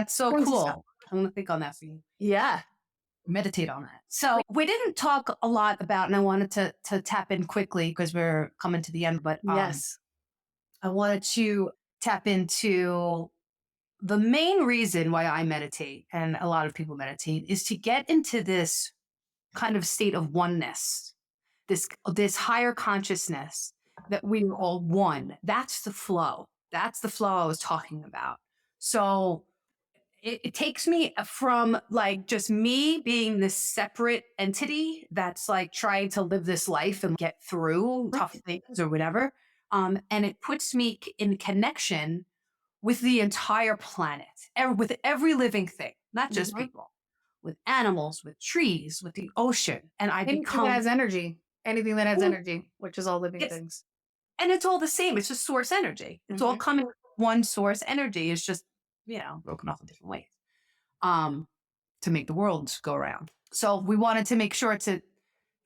Speaker 1: so
Speaker 2: crazy stuff.
Speaker 1: cool. I'm gonna think on that for you.
Speaker 2: Yeah.
Speaker 1: Meditate on that. So we didn't talk a lot about, and I wanted to tap in quickly because we're coming to the end, but
Speaker 2: Yes.
Speaker 1: I wanted to tap into the main reason why I meditate and a lot of people meditate is to get into this kind of state of oneness, this higher consciousness that we are all one. That's the flow. That's the flow I was talking about. So it takes me from like just me being this separate entity that's like trying to live this life and get through tough things or whatever. And it puts me in connection with the entire planet, with every living thing, not just
Speaker 2: Mhm.
Speaker 1: people, with animals, with trees, with the ocean. And I
Speaker 2: Anything that
Speaker 1: become,
Speaker 2: has energy, anything that has energy, which is all living
Speaker 1: it's,
Speaker 2: things.
Speaker 1: and it's all the same. It's just source energy. It's all
Speaker 2: Mhm.
Speaker 1: coming from one source energy. It's just, broken off in different ways um, to make the world go around. So we wanted to make sure to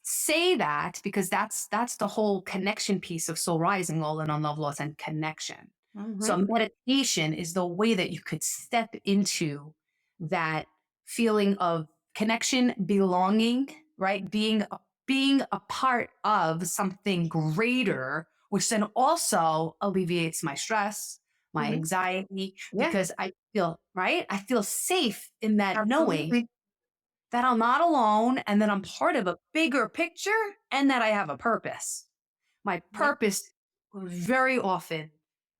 Speaker 1: say that because that's the whole connection piece of soul rising, all in on love, loss, and connection. So
Speaker 2: Mhm.
Speaker 1: meditation is the way that you could step into that feeling of connection, belonging, right? Being a part of something greater, which then also alleviates my stress, my
Speaker 2: Mhm.
Speaker 1: anxiety,
Speaker 2: Yeah,
Speaker 1: because I feel right. I feel safe in that knowing
Speaker 2: absolutely.
Speaker 1: that I'm not alone and that I'm part of a bigger picture and that I have a purpose. My
Speaker 2: Yeah.
Speaker 1: purpose was very often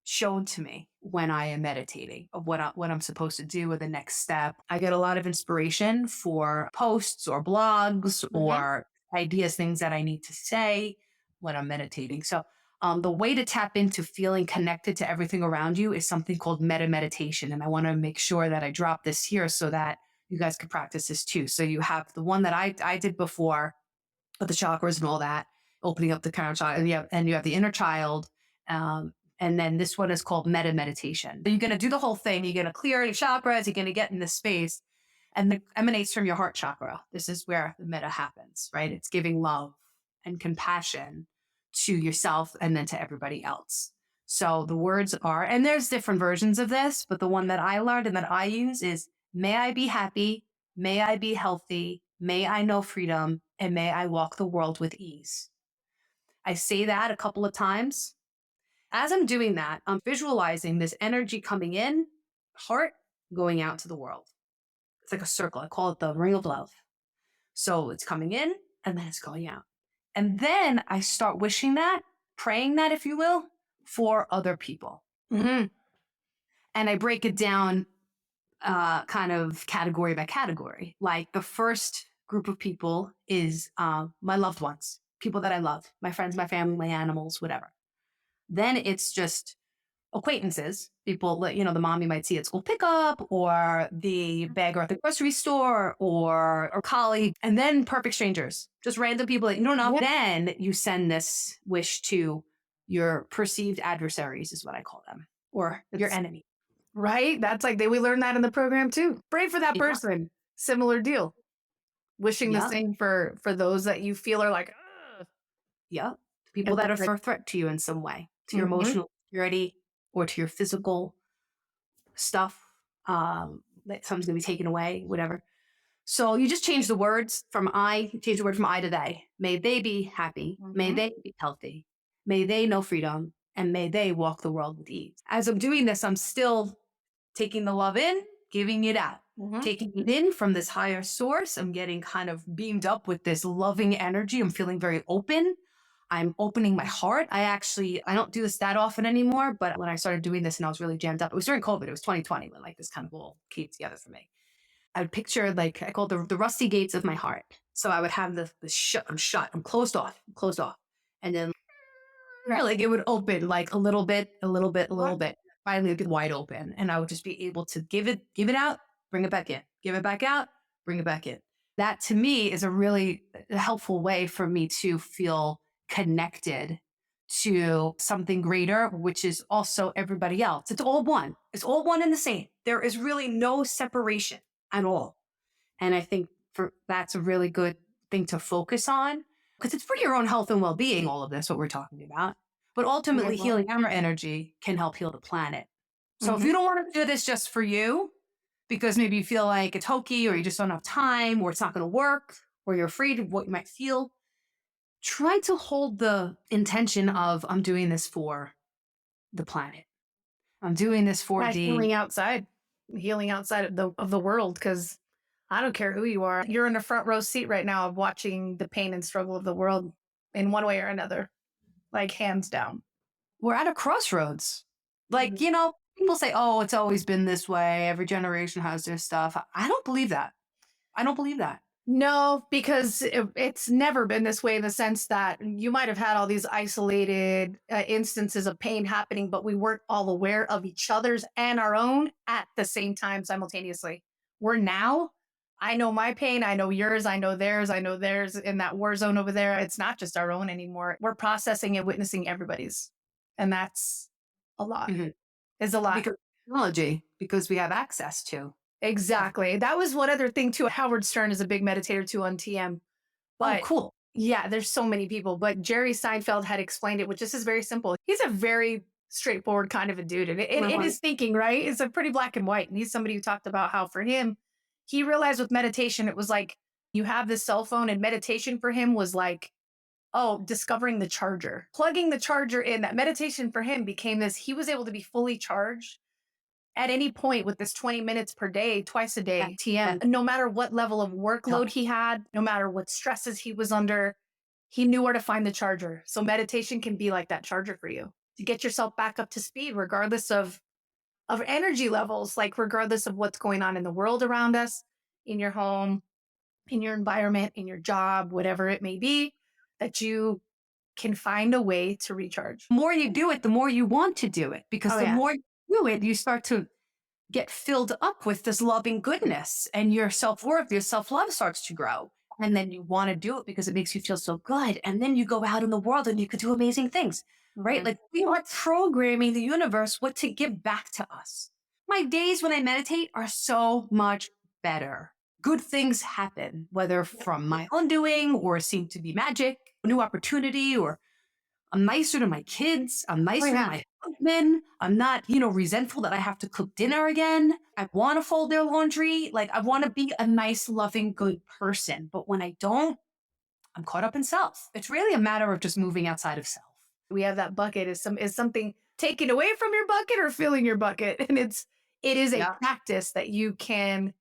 Speaker 1: shown to me when I am meditating of what I'm supposed to do or the next step. I get a lot of inspiration for posts or blogs
Speaker 2: Mhm.
Speaker 1: or ideas, things that I need to say when I'm meditating. So the way to tap into feeling connected to everything around you is something called meta meditation. And I want to make sure that I drop this here so that you guys can practice this too. So you have the one that I did before with the chakras and all that, opening up the crown chakra, and you have the inner child. And then this one is called meta meditation. So you're going to do the whole thing. You're going to clear your chakras. You're going to get in this space, and it emanates from your heart chakra. This is where the meta happens, right? It's giving love and compassion to yourself and then to everybody else. So the words are, and there's different versions of this, but the one that I learned and that I use is, may I be happy, may I be healthy, may I know freedom, and may I walk the world with ease. I say that a couple of times. As I'm doing that, I'm visualizing this energy coming in, heart going out to the world. It's like a circle. I call it the ring of love. So it's coming in and then it's going out. And then I start wishing that, praying that, if you will, for other people.
Speaker 2: Mhm.
Speaker 1: And I break it down kind of category by category. Like the first group of people is my loved ones, people that I love, my friends, my family, my animals, whatever. Then it's just acquaintances, people that, the mom you might see at school pickup or the beggar at the grocery store or colleague. And then perfect strangers, just random people that you don't know.
Speaker 2: Yeah.
Speaker 1: Then you send this wish to your perceived adversaries, is what I call them, or your
Speaker 2: It's
Speaker 1: enemy.
Speaker 2: right. That's like we learned that in the program too. Pray for that
Speaker 1: Yeah.
Speaker 2: person. Similar deal. Wishing the
Speaker 1: Yeah.
Speaker 2: same for those that you feel are like, ugh.
Speaker 1: Yeah. People
Speaker 2: And
Speaker 1: that
Speaker 2: then
Speaker 1: are a threat to you in some way, to your
Speaker 2: mhm.
Speaker 1: emotional security or to your physical stuff. That something's going to be taken away, whatever. So you just change the words from change the word from I to they. May they be happy. May
Speaker 2: Mhm.
Speaker 1: they be healthy. May they know freedom. And may they walk the world with ease. As I'm doing this, I'm still taking the love in, giving it out.
Speaker 2: Mhm.
Speaker 1: Taking it in from this higher source. I'm getting kind of beamed up with this loving energy. I'm feeling very open. I'm opening my heart. I don't do this that often anymore, but when I started doing this and I was really jammed up, it was during COVID. It was 2020 when like this kind of all came together for me. I would picture like I called the rusty gates of my heart. So I would have the shut. I'm shut. I'm closed off, and then like it would open like a little bit, a little bit, a little
Speaker 2: What?
Speaker 1: bit. Finally, it would get wide open, and I would just be able to give it out, bring it back in, give it back out, bring it back in. That to me is a really helpful way for me to feel connected to something greater, which is also everybody else. It's all one. It's all one and the same. There is really no separation at all. And I think that's a really good thing to focus on because it's for your own health and well-being, all of this, what we're talking about. But ultimately, healing our energy can help heal the planet. So if you don't want to do this just for you, because maybe you feel like it's hokey or you just don't have time or it's not going to work or you're afraid of what you might feel, try to hold the intention of, I'm doing this for the planet. I'm doing this for
Speaker 2: healing outside of the world, because I don't care who you are. You're in a front row seat right now of watching the pain and struggle of the world in one way or another, like hands down.
Speaker 1: we're at a crossroads. Like, people say, oh, it's always been this way. Every generation has their stuff. I don't believe that. I don't believe that.
Speaker 2: No, because it's never been this way, in the sense that you might have had all these isolated instances of pain happening, but we weren't all aware of each other's and our own at the same time simultaneously. We're now, I know my pain, I know yours, I know theirs in that war zone over there. It's not just our own anymore. We're processing and witnessing everybody's. And that's a lot.
Speaker 1: Mhm.
Speaker 2: Is a lot.
Speaker 1: Because technology, because we have access to.
Speaker 2: Exactly. That was one other thing too. Howard Stern is a big meditator too on TM.
Speaker 1: Oh,
Speaker 2: But
Speaker 1: cool.
Speaker 2: yeah, there's so many people. But Jerry Seinfeld had explained it, which just is very simple. He's a very straightforward kind of a dude. And in his thinking, right? It's a pretty black and white. And he's somebody who talked about how for him, he realized with meditation, it was like you have this cell phone, and meditation for him was like, oh, discovering the charger, plugging the charger in. That meditation for him became this, he was able to be fully charged at any point with this 20 minutes per day, twice a day, TM, no matter what level of workload he had, no matter what stresses he was under, he knew where to find the charger. So meditation can be like that charger for you to get yourself back up to speed, regardless of energy levels, like regardless of what's going on in the world around us, in your home, in your environment, in your job, whatever it may be, that you can find a way to recharge.
Speaker 1: The more you do it, the more you want to do it, because the more you do it, you start to get filled up with this loving goodness, and your self-worth, your self-love starts to grow. And then you want to do it because it makes you feel so good. And then you go out in the world and you could do amazing things, right? Like we are programming the universe what to give back to us. My days when I meditate are so much better. Good things happen, whether from my own doing or seem to be magic, a new opportunity, or I'm nicer to my kids. I'm nicer to my husband. I'm not, resentful that I have to cook dinner again. I want to fold their laundry. Like I want to be a nice, loving, good person. But when I don't, I'm caught up in self. It's really a matter of just moving outside of self.
Speaker 2: We have that bucket is something taken away from your bucket or filling your bucket. And it is a practice that you can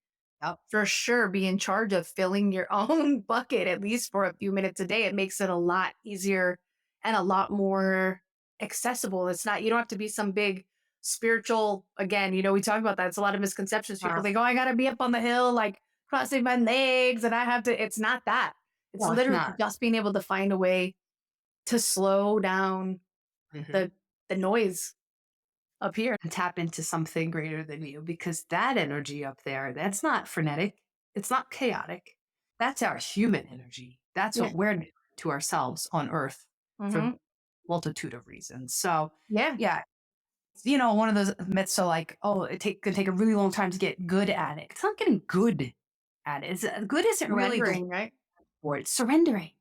Speaker 2: for sure be in charge of filling your own bucket, at least for a few minutes a day. It makes it a lot easier and a lot more accessible. It's not, you don't have to be some big spiritual, again, we talk about that. It's a lot of misconceptions. People think, oh, I got to be up on the hill, like crossing my legs, and I have to, it's not that. It's literally just being able to find a way to slow down the noise up here
Speaker 1: and tap into something greater than you, because that energy up there, that's not frenetic. It's not chaotic. That's our human energy. That's what we're doing to ourselves on Earth for a multitude of reasons. So yeah. One of those myths are like, oh, could take a really long time to get good at it. It's not getting good at it. Good isn't really the
Speaker 2: right?
Speaker 1: word. It's surrendering.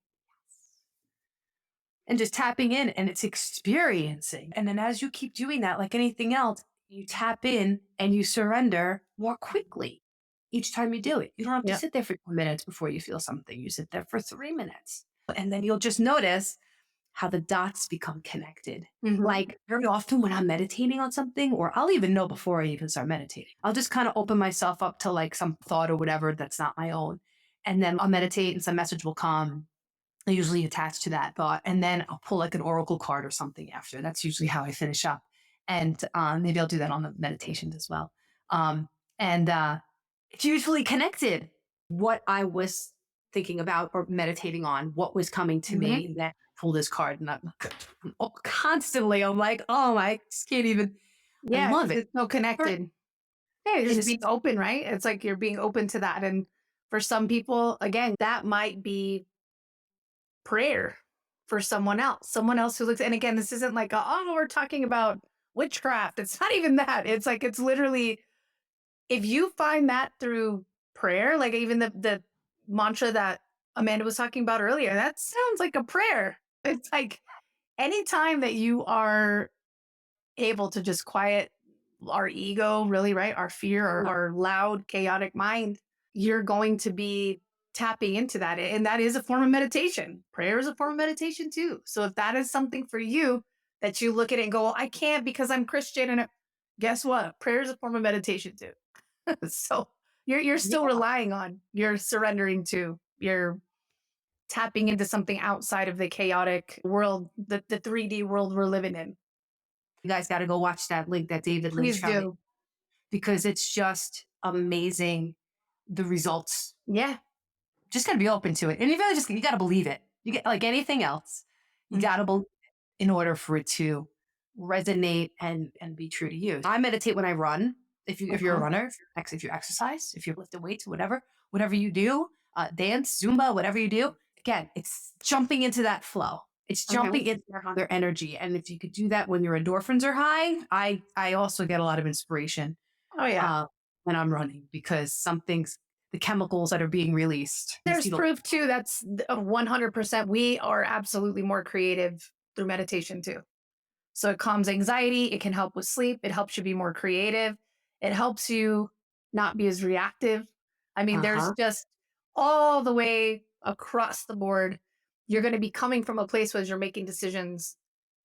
Speaker 1: And just tapping in, and it's experiencing. And then as you keep doing that, like anything else, you tap in and you surrender more quickly each time you do it. You don't have to sit there for 2 minutes before you feel something. You sit there for 3 minutes. And then you'll just notice how the dots become connected. Like very often when I'm meditating on something, or I'll even know before I even start meditating, I'll just kind of open myself up to like some thought or whatever that's not my own. And then I'll meditate and some message will come, usually attached to that thought. And then I'll pull like an oracle card or something after. That's usually how I finish up. And maybe I'll do that on the meditations as well. And it's usually connected. What I was thinking about or meditating on, what was coming to me, and then I pull this card, and I'm constantly, I'm like, oh, I just can't even. I love it.
Speaker 2: It's so connected. Yeah, you're just being open, right? It's like you're being open to that. And for some people, again, that might be prayer for someone else who looks, and again, this isn't like, oh, we're talking about witchcraft. It's not even that. It's like, it's literally, if you find that through prayer, like even the mantra that Amanda was talking about earlier. That sounds like a prayer. It's like anytime that you are able to just quiet our ego, really, right? Our fear, our loud, chaotic mind, you're going to be tapping into that. And that is a form of meditation. Prayer is a form of meditation too. So if that is something for you that you look at it and go, "Well, I can't because I'm Christian," and guess what? Prayer is a form of meditation too. So you're still relying on, you're surrendering to, you're tapping into something outside of the chaotic world, the 3D world we're living in.
Speaker 1: You guys got to go watch that link that David Lynch
Speaker 2: Please
Speaker 1: found me,
Speaker 2: do.
Speaker 1: because it's just amazing, the results.
Speaker 2: Yeah.
Speaker 1: Just got to be open to it. And you got to believe it. You get like anything else. You got to believe it in order for it to resonate and be true to you. I meditate when I run. If you're a runner, if you exercise, if you're lifting weights, whatever you do, dance, Zumba, whatever you do, again, it's jumping into that flow. It's jumping into their energy. And if you could do that when your endorphins are high, I also get a lot of inspiration
Speaker 2: Oh yeah.
Speaker 1: when I'm running, because the chemicals that are being released.
Speaker 2: There's proof too. That's 100%. We are absolutely more creative through meditation too. So it calms anxiety. It can help with sleep. It helps you be more creative. It helps you not be as reactive. I mean, there's just all the way across the board. You're going to be coming from a place where you're making decisions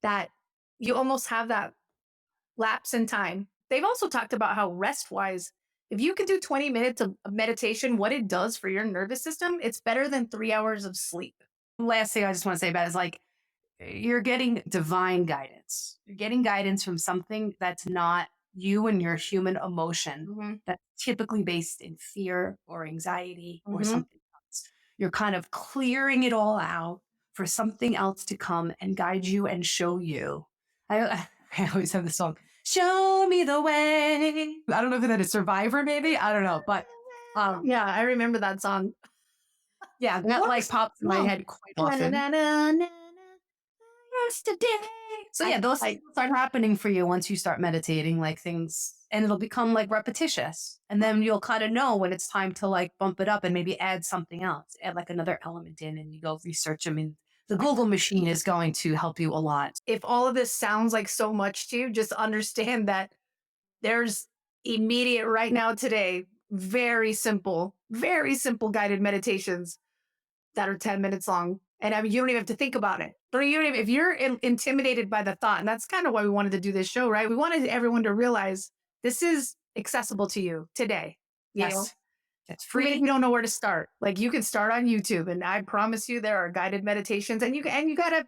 Speaker 2: that you almost have that lapse in time. They've also talked about how rest wise, if you can do 20 minutes of meditation, what it does for your nervous system, it's better than 3 hours of sleep.
Speaker 1: Last thing I just want to say about it is like, you're getting divine guidance. You're getting guidance from something that's not you and your human emotion, that's typically based in fear or anxiety or something else. You're kind of clearing it all out for something else to come and guide you and show you. I always have this song, "Show me the way." I don't know if that is Survivor, maybe. I don't know. But
Speaker 2: yeah, I remember that song.
Speaker 1: Yeah, that like pops in my head quite often. Yesterday. So yeah, those things start happening for you once you start meditating, like things, and it'll become like repetitious. And then you'll kind of know when it's time to like bump it up and maybe add something else, add like another element in, and you go research. I mean, the Google machine is going to help you a lot.
Speaker 2: If all of this sounds like so much to you, just understand that there's immediate right now today, very simple guided meditations that are 10 minutes long. And I mean, you don't even have to think about it. If you're intimidated by the thought, and that's kind of why we wanted to do this show, right? We wanted everyone to realize this is accessible to you today.
Speaker 1: Yes.
Speaker 2: It's free. If you don't know where to start, like you can start on YouTube, and I promise you there are guided meditations, and you gotta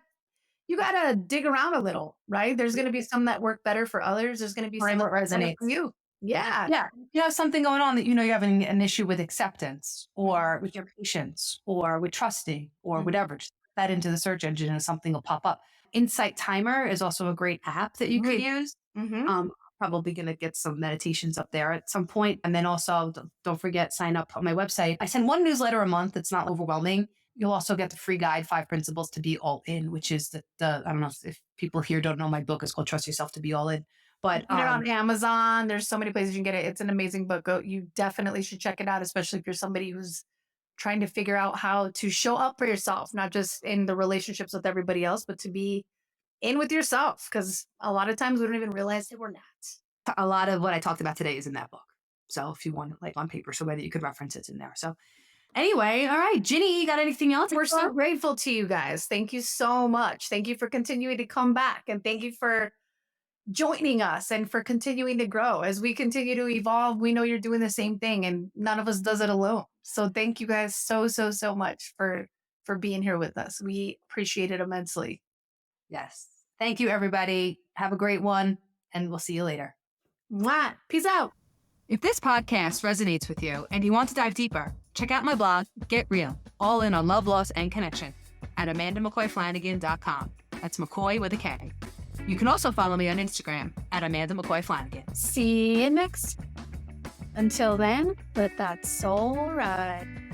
Speaker 2: dig around a little, right? There's going to be some that work better for others. There's going to be some that
Speaker 1: resonates
Speaker 2: for you. Yeah.
Speaker 1: Yeah. You have something going on that you're having an issue with acceptance or with your patience or with trusting or whatever. Just put that into the search engine and something will pop up. Insight Timer is also a great app that you could use. Probably going to get some meditations up there at some point. And then also don't forget, sign up on my website. I send one newsletter a month. It's not overwhelming. You'll also get the free guide, 5 Principles to Be All In, which is the I don't know if people here don't know my book. It's called Trust Yourself to Be All In. But
Speaker 2: get it on Amazon. There's so many places you can get it. It's an amazing book. You definitely should check it out, especially if you're somebody who's trying to figure out how to show up for yourself, not just in the relationships with everybody else, but to be in with yourself. Because a lot of times we don't even realize that we're not.
Speaker 1: A lot of what I talked about today is in that book. So if you want it like on paper, so that you could reference it in there. So anyway, all right, Ginny, you got anything else?
Speaker 2: We're so grateful to you guys. Thank you so much. Thank you for continuing to come back, and thank you for joining us and for continuing to grow. As we continue to evolve, we know you're doing the same thing, and none of us does it alone. So thank you guys so much for being here with us. We appreciate it immensely.
Speaker 1: Yes. Thank you, everybody. Have a great one, and we'll see you later.
Speaker 2: Mwah. Peace out.
Speaker 1: If this podcast resonates with you and you want to dive deeper, check out my blog, Get Real, all in on love, loss, and connection at AmandaMcCoyFlanagan.com. That's McCoy with a K. You can also follow me on Instagram at Amanda McCoy Flanagan.
Speaker 2: See you next. Until then, let that soul ride.